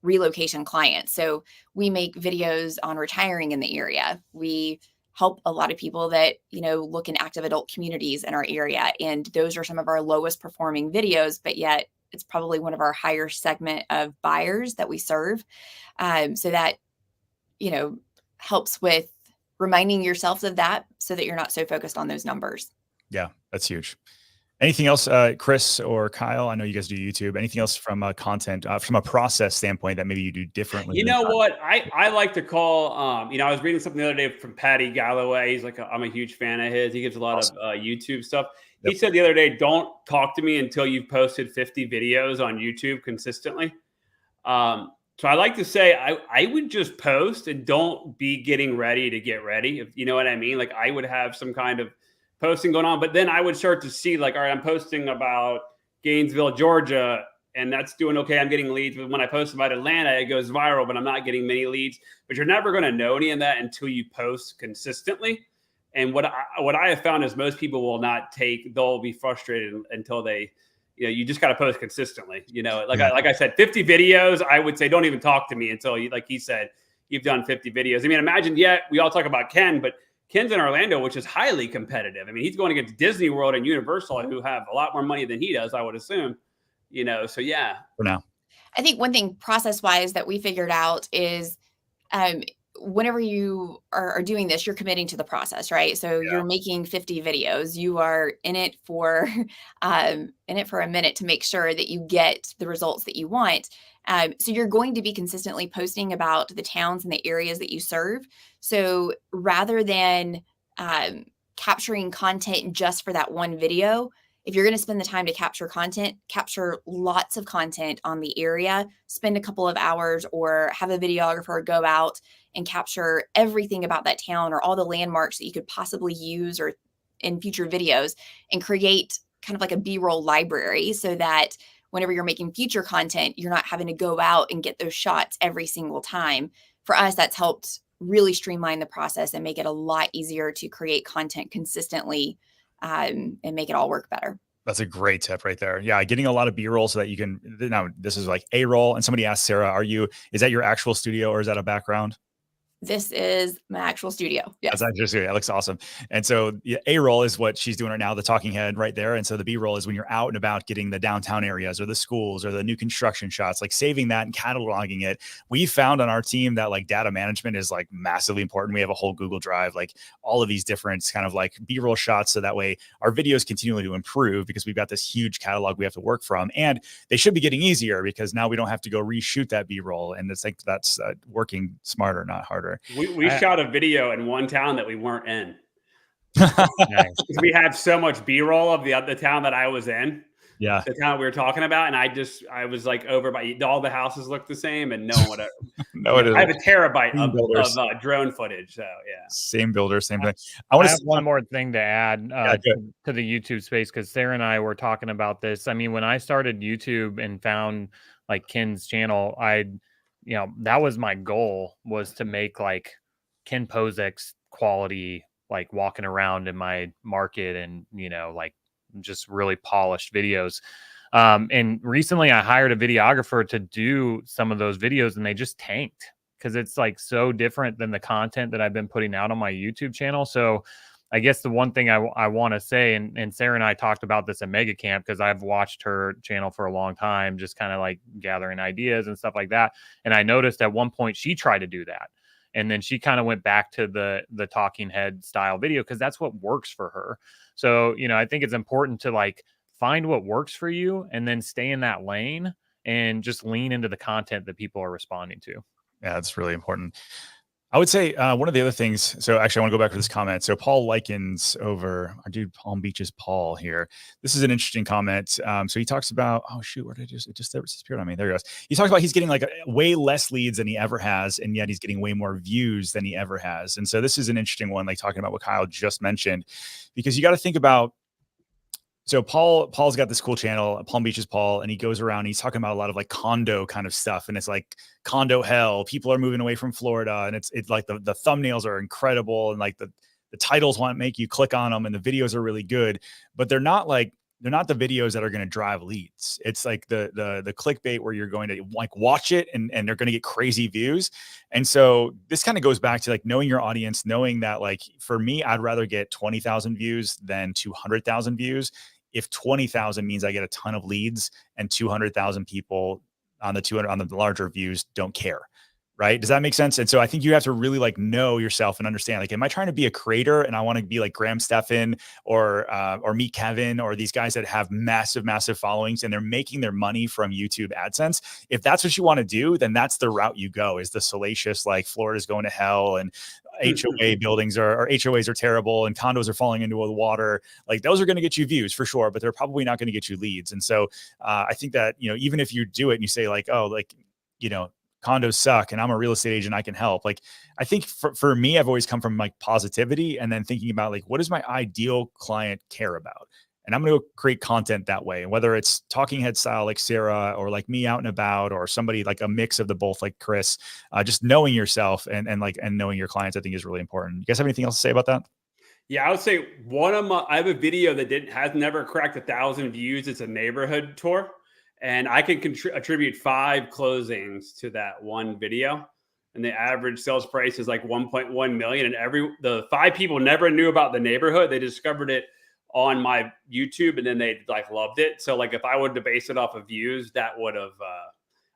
relocation clients. So we make videos on retiring in the area. We help a lot of people that, look in active adult communities in our area. And those are some of our lowest performing videos, but yet it's probably one of our higher segment of buyers that we serve. So that, helps with reminding yourselves of that so that you're not so focused on those numbers. Yeah, that's huge. Anything else, Chris or Kyle? I know you guys do YouTube. Anything else from a content, from a process standpoint that maybe you do differently? You know what? I like to call, I was reading something the other day from Patty Galloway. He's like, I'm a huge fan of his. He gives a lot of YouTube stuff. Yep. He said the other day, don't talk to me until you've posted 50 videos on YouTube consistently. So I like to say I would just post and don't be getting ready to get ready. If you know what I mean? Like I would have some kind of posting going on, but then I would start to see like, all right, I'm posting about Gainesville, Georgia, and that's doing okay. I'm getting leads. But when I post about Atlanta, it goes viral, but I'm not getting many leads. But you're never going to know any of that until you post consistently. And what I have found is most people will not they'll be frustrated until they you just got to post consistently. Like I said, 50 videos, I would say don't even talk to me until you, like he said, you've done 50 videos. I mean, imagine, we all talk about Ken, but Ken's in Orlando, which is highly competitive. I mean, he's going against Disney World and Universal, who have a lot more money than he does, I would assume. So yeah. For now. I think one thing process-wise that we figured out is whenever you are doing this, you're committing to the process, right? So you're making 50 videos. You are in it for a minute to make sure that you get the results that you want. So you're going to be consistently posting about the towns and the areas that you serve. So rather than capturing content just for that one video, if you're going to spend the time to capture content, capture lots of content on the area, spend a couple of hours or have a videographer go out and capture everything about that town or all the landmarks that you could possibly use or in future videos, and create kind of like a B-roll library so that whenever you're making future content, you're not having to go out and get those shots every single time. For us, that's helped really streamline the process and make it a lot easier to create content consistently and make it all work better. That's a great tip right there. Yeah. Getting a lot of B-roll so that you can, now this is like A-roll. And somebody asked Sarah, is that your actual studio or is that a background? This is my actual studio. Yes. That's actually, that looks awesome. And so A-roll is what she's doing right now, the talking head right there. And so the B-roll is when you're out and about getting the downtown areas or the schools or the new construction shots, like saving that and cataloging it. We found on our team that like data management is like massively important. We have a whole Google Drive, like all of these different kind of like B-roll shots. So that way our videos continue to improve because we've got this huge catalog we have to work from, and they should be getting easier because now we don't have to go reshoot that B-roll. And it's like, that's working smarter, not harder. We shot a video in one town that we weren't in. Nice. We had so much B-roll of the town that I was in. Yeah. The town we were talking about. And I was like over by all the houses looked the same and no one would. No, it I have a terabyte of drone footage. So yeah. Same builder, same thing. I have one more thing to add to the YouTube space, because Sarah and I were talking about this. I mean, when I started YouTube and found like Ken's channel, that was my goal, was to make like Ken Pozek's quality, like walking around in my market and, like just really polished videos. And recently I hired a videographer to do some of those videos and they just tanked because it's like so different than the content that I've been putting out on my YouTube channel. So I guess the one thing I want to say, and Sarah and I talked about this at Mega Camp because I've watched her channel for a long time, just kind of like gathering ideas and stuff like that. And I noticed at one point she tried to do that. And then she kind of went back to the talking head style video because that's what works for her. So, I think it's important to like find what works for you and then stay in that lane and just lean into the content that people are responding to. Yeah, that's really important. I would say one of the other things, so actually I want to go back to this comment. So Paul Likens over our dude Palm Beaches Paul here. This is an interesting comment. So he talks about, oh shoot, where did it just disappeared on me. There he goes. He talks about he's getting like way less leads than he ever has, and yet he's getting way more views than he ever has. And so this is an interesting one, like talking about what Kyle just mentioned, because you got to think about, so Paul's got this cool channel, Palm Beaches Paul, and he goes around, he's talking about a lot of like condo kind of stuff. And it's like condo hell. People are moving away from Florida. And it's like the thumbnails are incredible. And like the titles want to make you click on them. And the videos are really good, but they're not the videos that are going to drive leads. It's like the clickbait where you're going to like watch it and they're going to get crazy views. And so this kind of goes back to like knowing your audience, knowing that like for me, I'd rather get 20,000 views than 200,000 views. If 20,000 means I get a ton of leads and 200,000 people on the larger views don't care. Right. Does that make sense? And so I think you have to really like know yourself and understand, like, am I trying to be a creator and I want to be like Graham Stephan or Meet Kevin or these guys that have massive followings and they're making their money from YouTube AdSense? If that's what you want to do, then that's the route you go, is the salacious, like Florida's going to hell and HOA buildings or HOAs are terrible and condos are falling into the water. Like those are going to get you views for sure, but they're probably not going to get you leads. And so I think that, even if you do it and you say like, oh, like, condos suck and I'm a real estate agent, I can help. Like, I think for me, I've always come from like positivity and then thinking about like, what does my ideal client care about? And I'm going to go create content that way. And whether it's talking head style, like Sarah, or like me out and about, or somebody like a mix of the both, like Chris, just knowing yourself and knowing your clients, I think is really important. You guys have anything else to say about that? Yeah, I would say I have a video that has never cracked 1,000 views. It's a neighborhood tour, and I can attribute 5 closings to that one video. And the average sales price is like 1.1 million. And the 5 people never knew about the neighborhood. They discovered it on my YouTube, and then they like loved it. So like if I would to base it off of views, that would have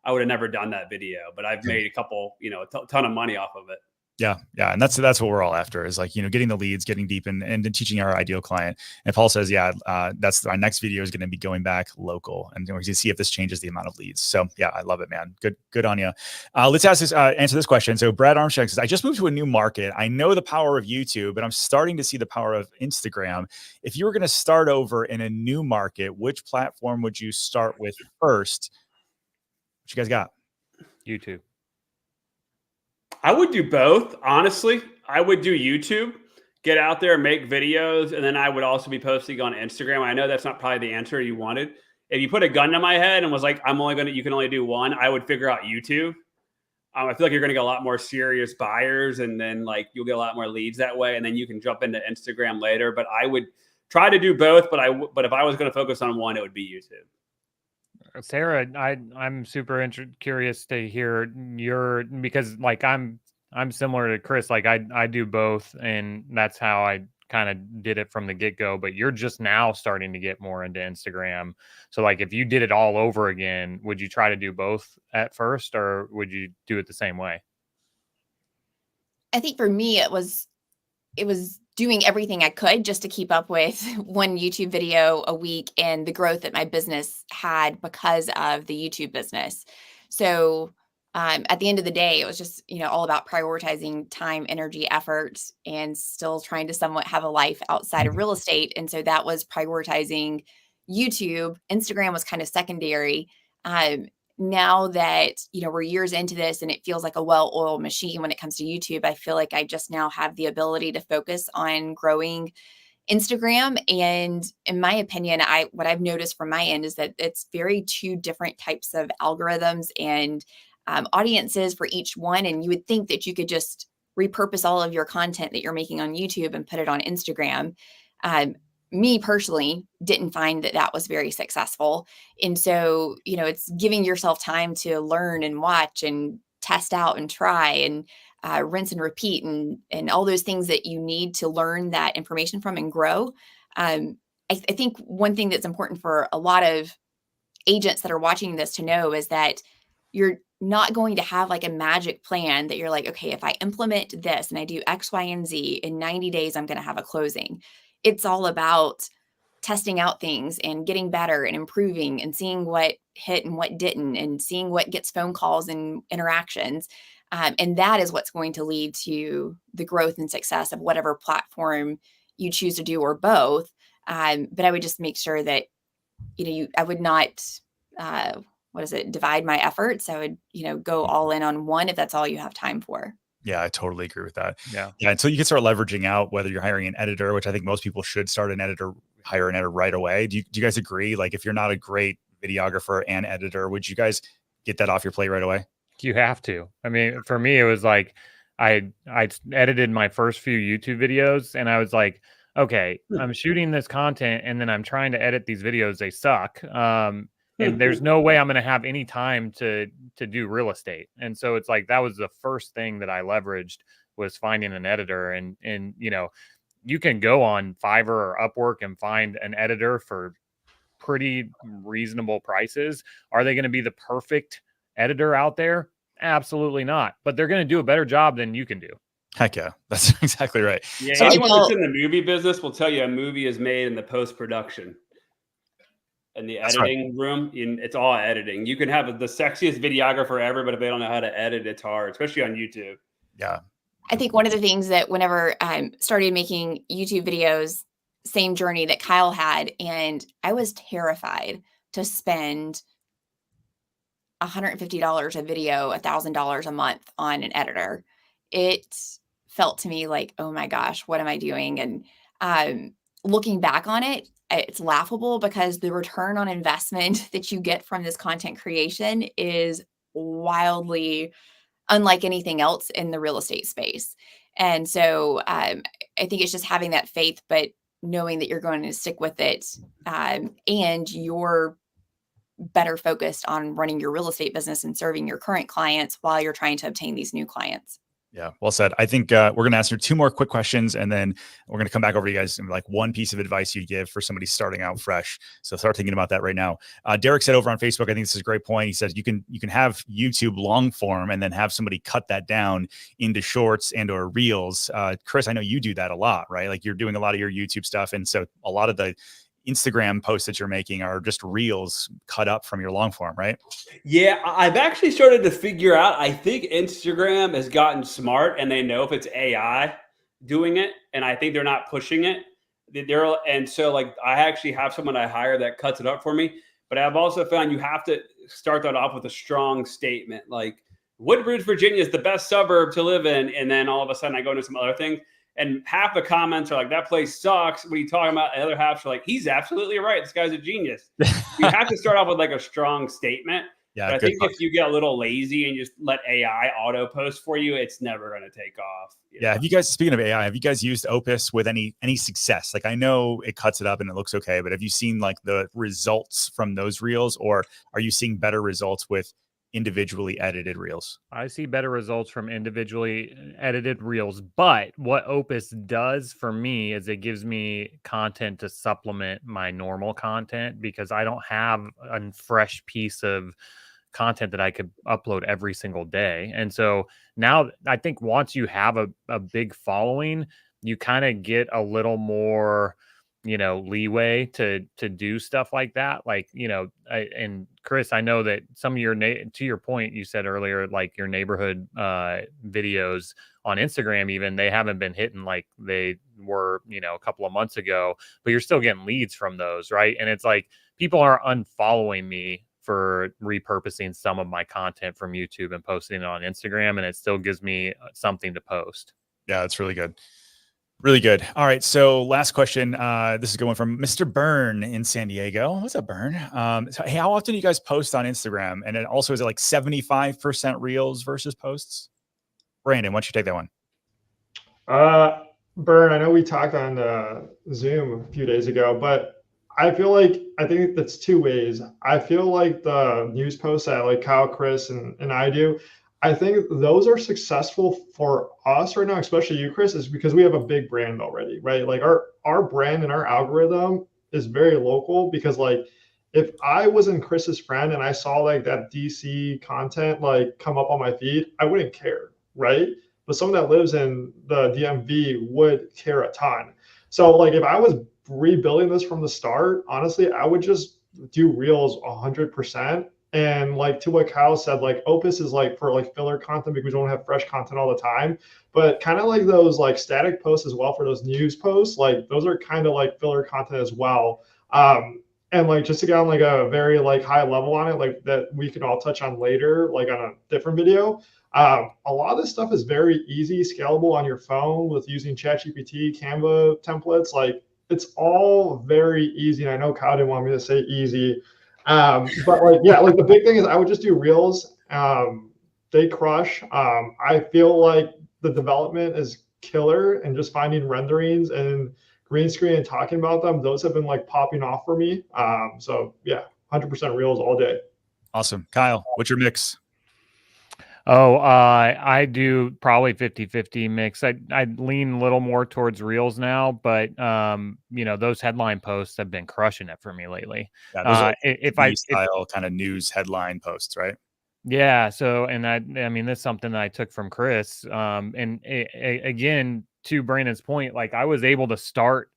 I would have never done that video. But I've made a couple, a ton of money off of it. Yeah. Yeah. And that's what we're all after is like, getting the leads, getting deep and teaching our ideal client. And Paul says, yeah, that's my next video is going to be going back local and we're going to see if this changes the amount of leads. So yeah, I love it, man. Good on you. Let's answer this question. So Brad Armstrong says, I just moved to a new market. I know the power of YouTube, but I'm starting to see the power of Instagram. If you were going to start over in a new market, which platform would you start with first? What you guys got? YouTube. I would do both, honestly. I would do YouTube, get out there, make videos, and then I would also be posting on Instagram. I know that's not probably the answer you wanted. If you put a gun to my head and was like, you can only do one, I would figure out YouTube. I feel like you're going to get a lot more serious buyers, and then like you'll get a lot more leads that way, and then you can jump into Instagram later. But I would try to do both. But if I was going to focus on one, it would be YouTube. Sarah, I'm super curious to hear because like I'm similar to Chris, like I do both, and that's how I kind of did it from the get-go. But you're just now starting to get more into Instagram. So like if you did it all over again, would you try to do both at first, or would you do it the same way? I think for me, it was doing everything I could just to keep up with one YouTube video a week and the growth that my business had because of the YouTube business. So at the end of the day, it was just, all about prioritizing time, energy, effort, and still trying to somewhat have a life outside of real estate. And so that was prioritizing YouTube. Instagram was kind of secondary. Now that, we're years into this and it feels like a well-oiled machine when it comes to YouTube, I feel like I just now have the ability to focus on growing Instagram. And in my opinion, what I've noticed from my end is that it's very 2 different types of algorithms and audiences for each one. And you would think that you could just repurpose all of your content that you're making on YouTube and put it on Instagram. Me personally didn't find that was very successful. And so, it's giving yourself time to learn and watch and test out and try and rinse and repeat and all those things that you need to learn that information from and grow. I think one thing that's important for a lot of agents that are watching this to know is that you're not going to have like a magic plan that you're like, okay, if I implement this and I do X, Y, and Z in 90 days, I'm going to have a closing. It's all about testing out things and getting better and improving and seeing what hit and what didn't and seeing what gets phone calls and interactions. And that is what's going to lead to the growth and success of whatever platform you choose to do or both. But I would just make sure that, I would not, divide my efforts. I would, go all in on one if that's all you have time for. Yeah, I totally agree with that. Yeah. Until you can start leveraging out, whether you're hiring an editor, which I think most people should hire an editor right away. Do you guys agree? Like if you're not a great videographer and editor, would you guys get that off your plate right away? You have to. I mean, for me, it was like, I edited my first few YouTube videos and I was like, okay, I'm shooting this content and then I'm trying to edit these videos. They suck. And there's no way I'm going to have any time to do real estate. And so it's like, that was the first thing that I leveraged was finding an editor. And you can go on Fiverr or Upwork and find an editor for pretty reasonable prices. Are they going to be the perfect editor out there? Absolutely not. But they're going to do a better job than you can do. Heck yeah. That's exactly right. Yeah, so anyone that's in the movie business will tell you a movie is made in the post-production. In the editing room, it's all editing. You can have the sexiest videographer ever, but if they don't know how to edit, it's hard, especially on YouTube. Yeah. I think one of the things that whenever I started making YouTube videos, same journey that Kyle had, and I was terrified to spend $150 a video, $1,000 a month on an editor. It felt to me like, oh my gosh, what am I doing? And looking back on it, it's laughable because the return on investment that you get from this content creation is wildly unlike anything else in the real estate space. And so I think it's just having that faith, but knowing that you're going to stick with it, and you're better focused on running your real estate business and serving your current clients while you're trying to obtain these new clients. Yeah, well said. I think we're going to answer 2 more quick questions, and then we're going to come back over to you guys and like one piece of advice you'd give for somebody starting out fresh. So start thinking about that right now. Derek said over on Facebook, I think this is a great point. He says you can have YouTube long form and then have somebody cut that down into shorts and or reels. Chris, I know you do that a lot, right? Like you're doing a lot of your YouTube stuff, and so a lot of the Instagram posts that you're making are just reels cut up from your long form, right? Yeah, I've actually started to figure out, I think Instagram has gotten smart and they know if it's AI doing it, and I think they're not pushing it. And so like I actually have someone I hire that cuts it up for me, but I've also found you have to start that off with a strong statement like Woodbridge, Virginia is the best suburb to live in, and then all of a sudden I go into some other things. And half the comments are like, that place sucks. What are you talking about? The other half are like, he's absolutely right. This guy's a genius. You have to start off with like a strong statement. Yeah, but I think if you get a little lazy and just let AI auto post for you, it's never going to take off. Yeah. Have you guys, speaking of AI, have you guys used Opus with any success? Like I know it cuts it up and it looks okay, but have you seen like the results from those reels, or are you seeing better results with individually edited reels? I see better results from individually edited reels, but what Opus does for me is it gives me content to supplement my normal content, because I don't have a fresh piece of content that I could upload every single day. And so now I think once you have a big following, you kind of get a little more, leeway to do stuff like that. Like, and Chris, I know that some of your, to your point, you said earlier, like your neighborhood videos on Instagram, even they haven't been hitting like they were, a couple of months ago, but you're still getting leads from those. Right. And it's like, people are unfollowing me for repurposing some of my content from YouTube and posting it on Instagram. And it still gives me something to post. Yeah, it's really good. Really good. All right. So last question. This is going from Mr. Byrne in San Diego. What's up, Byrne? So, hey, how often do you guys post on Instagram? And then also, is it like 75% reels versus posts? Brandon, why don't you take that one? Byrne, I know we talked on Zoom a few days ago, but I think that's 2 ways. I feel like the news posts that like Kyle, Chris, and I do, I think those are successful for us right now, especially you, Chris, is because we have a big brand already, right? Like our brand and our algorithm is very local, because like if I wasn't Chris's friend and I saw like that DC content like come up on my feed, I wouldn't care, right? But someone that lives in the DMV would care a ton. So like if I was rebuilding this from the start, honestly, I would just do reels 100%. And like to what Kyle said, like Opus is like for like filler content because we don't have fresh content all the time, but kind of like those like static posts as well for those news posts, like those are kind of like filler content as well. And like just to get on like a very like high level on it, like that we can all touch on later, like on a different video. A lot of this stuff is very easy, scalable on your phone with using ChatGPT, Canva templates. Like it's all very easy. And I know Kyle didn't want me to say easy. But like, yeah, like the big thing is I would just do reels. They crush. I feel like the development is killer, and just finding renderings and green screen and talking about them, those have been like popping off for me. So yeah, 100% reels all day. Awesome. Kyle, what's your mix? Oh, I do probably 50-50 mix. I lean a little more towards reels now, but those headline posts have been crushing it for me lately. Yeah, those are if style kind of news headline posts, right? Yeah. So, and I mean, that's something that I took from Chris. Again, to Brandon's point, like I was able to start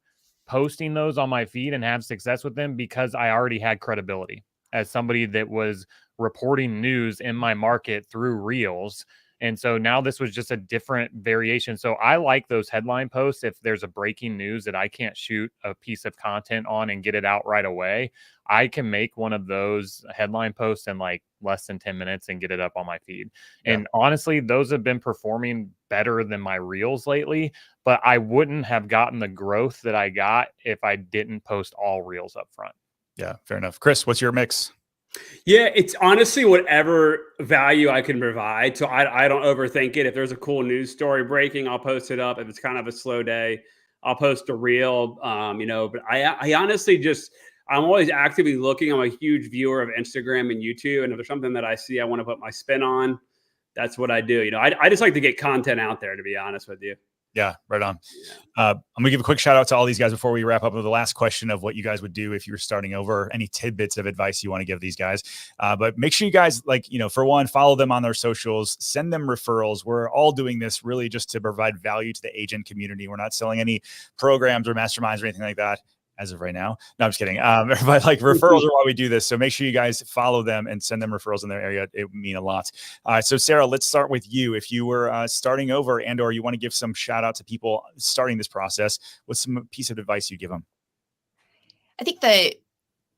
posting those on my feed and have success with them because I already had credibility as somebody that was reporting news in my market through reels. And so now this was just a different variation. So I like those headline posts. If there's a breaking news that I can't shoot a piece of content on and get it out right away, I can make one of those headline posts in like less than 10 minutes and get it up on my feed. Yeah. And honestly, those have been performing better than my reels lately, but I wouldn't have gotten the growth that I got if I didn't post all reels up front. Yeah, fair enough. Chris, what's your mix? Yeah, it's honestly whatever value I can provide. So I don't overthink it. If there's a cool news story breaking, I'll post it up. If it's kind of a slow day, I'll post a reel. But I honestly I'm always actively looking. I'm a huge viewer of Instagram and YouTube. And if there's something that I see I want to put my spin on, that's what I do. I just like to get content out there, to be honest with you. Yeah, right on. Yeah. I'm gonna give a quick shout out to all these guys before we wrap up with the last question of what you guys would do if you were starting over. Any tidbits of advice you want to give these guys? But make sure you guys, for one, follow them on their socials, send them referrals. We're all doing this really just to provide value to the agent community. We're not selling any programs or masterminds or anything like that as of right now. No, I'm just kidding. But like referrals are why we do this. So make sure you guys follow them and send them referrals in their area. It would mean a lot. So Sarah, let's start with you. If you were starting over or you want to give some shout out to people starting this process, what's some piece of advice you give them? I think the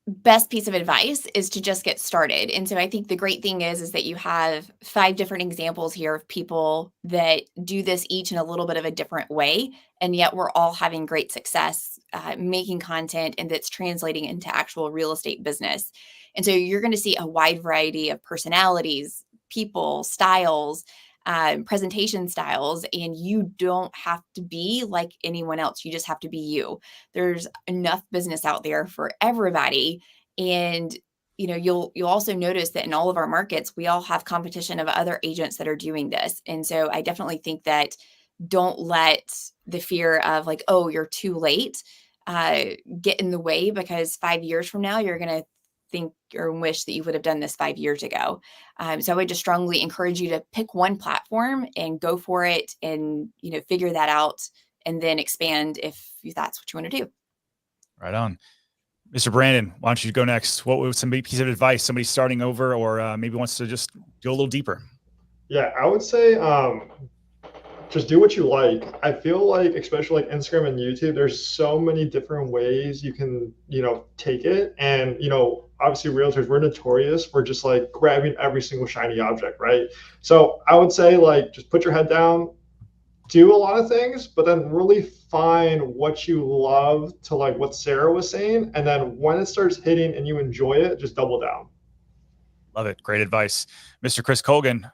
best piece of advice is to just get started. And so I think the great thing is that you have 5 different examples here of people that do this each in a little bit of a different way. And yet we're all having great success making content, and that's translating into actual real estate business. And so you're going to see a wide variety of personalities, people, styles, presentation styles, and you don't have to be like anyone else. You just have to be you. There's enough business out there for everybody. And you'll also notice that in all of our markets, we all have competition of other agents that are doing this. And so I definitely think that don't let the fear of like, oh, you're too late, get in the way, because 5 years from now, you're going to think or wish that you would have done this 5 years ago. So I would just strongly encourage you to pick one platform and go for it, and figure that out, and then expand if that's what you want to do. Right on. Mr. Brandon, why don't you go next? What was some piece of advice somebody starting over or maybe wants to just go a little deeper? Yeah, I would say just do what you like. I feel like, especially like Instagram and YouTube, there's so many different ways you can, take it. And, obviously realtors, we're notorious for just like grabbing every single shiny object, right? So I would say like, just put your head down, do a lot of things, but then really find what you love, to like what Sarah was saying. And then when it starts hitting and you enjoy it, just double down. Love it. Great advice. Mr. Chris Colgan,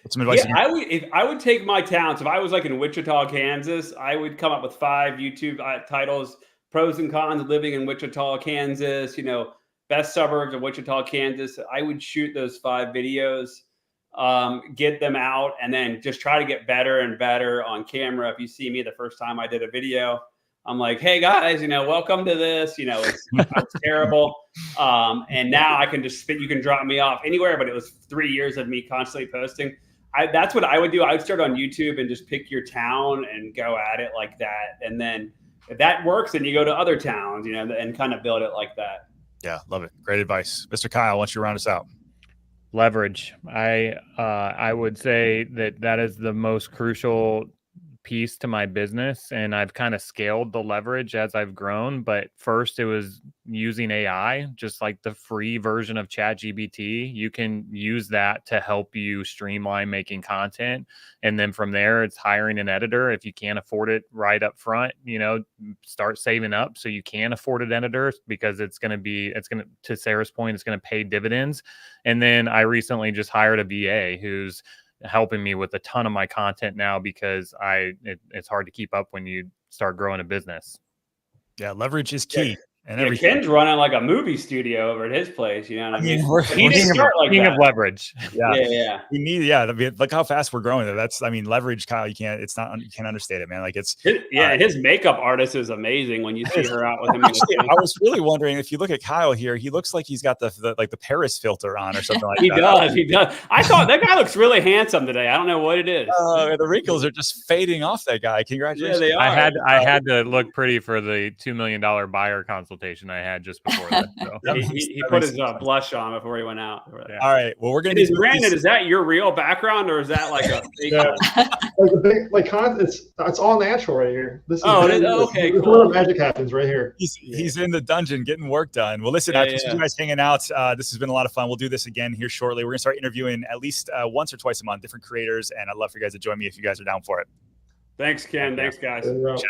what's some advice? Yeah, I would take my talents. If I was like in Wichita, Kansas, I would come up with 5 YouTube titles, pros and cons of living in Wichita, Kansas, best suburbs of Wichita, Kansas. I would shoot those 5 videos, get them out, and then just try to get better and better on camera. If you see me the first time I did a video, I'm like, hey guys, welcome to this. It's terrible. And now I can just you can drop me off anywhere, but it was 3 years of me constantly posting. That's what I would do. I would start on YouTube and just pick your town and go at it like that. And then if that works, then you go to other towns, and kind of build it like that. Yeah, love it. Great advice. Mr. Kyle, why don't you round us out? Leverage. I would say that is the most crucial piece to my business, and I've kind of scaled the leverage as I've grown. But first it was using AI, just like the free version of ChatGPT. You can use that to help you streamline making content, and then from there it's hiring an editor. If you can't afford it right up front, start saving up so you can afford an editor, because it's going to Sarah's point, it's going to pay dividends. And then I recently just hired a VA who's helping me with a ton of my content now, because it's hard to keep up when you start growing a business. Yeah, leverage is key. And Ken's running like a movie studio over at his place. You know what I mean? We're king of leverage. Yeah. We need, look how fast we're growing. Leverage, Kyle. You can't understate it, man. Like his makeup artist is amazing when you see her out with him. Actually, I was really wondering, if you look at Kyle here, he looks like he's got the Paris filter on or something like that. He does. I thought that guy looks really handsome today. I don't know what it is. The wrinkles are just fading off that guy. Congratulations. Yeah, they are. I had to look pretty for the $2 million buyer consultation I had just before that. So. he put his blush on before he went out. Yeah. All right. Well, we're gonna. Brandon, is that your real background, or is that like a fake one? It's all natural right here. This is okay. Cool. Where the magic happens right here. He's in the dungeon getting work done. Well, listen, I appreciate you guys hanging out. This has been a lot of fun. We'll do this again here shortly. We're gonna start interviewing at least once or twice a month different creators, and I'd love for you guys to join me if you guys are down for it. Thanks, Ken. Thanks, guys. Thanks.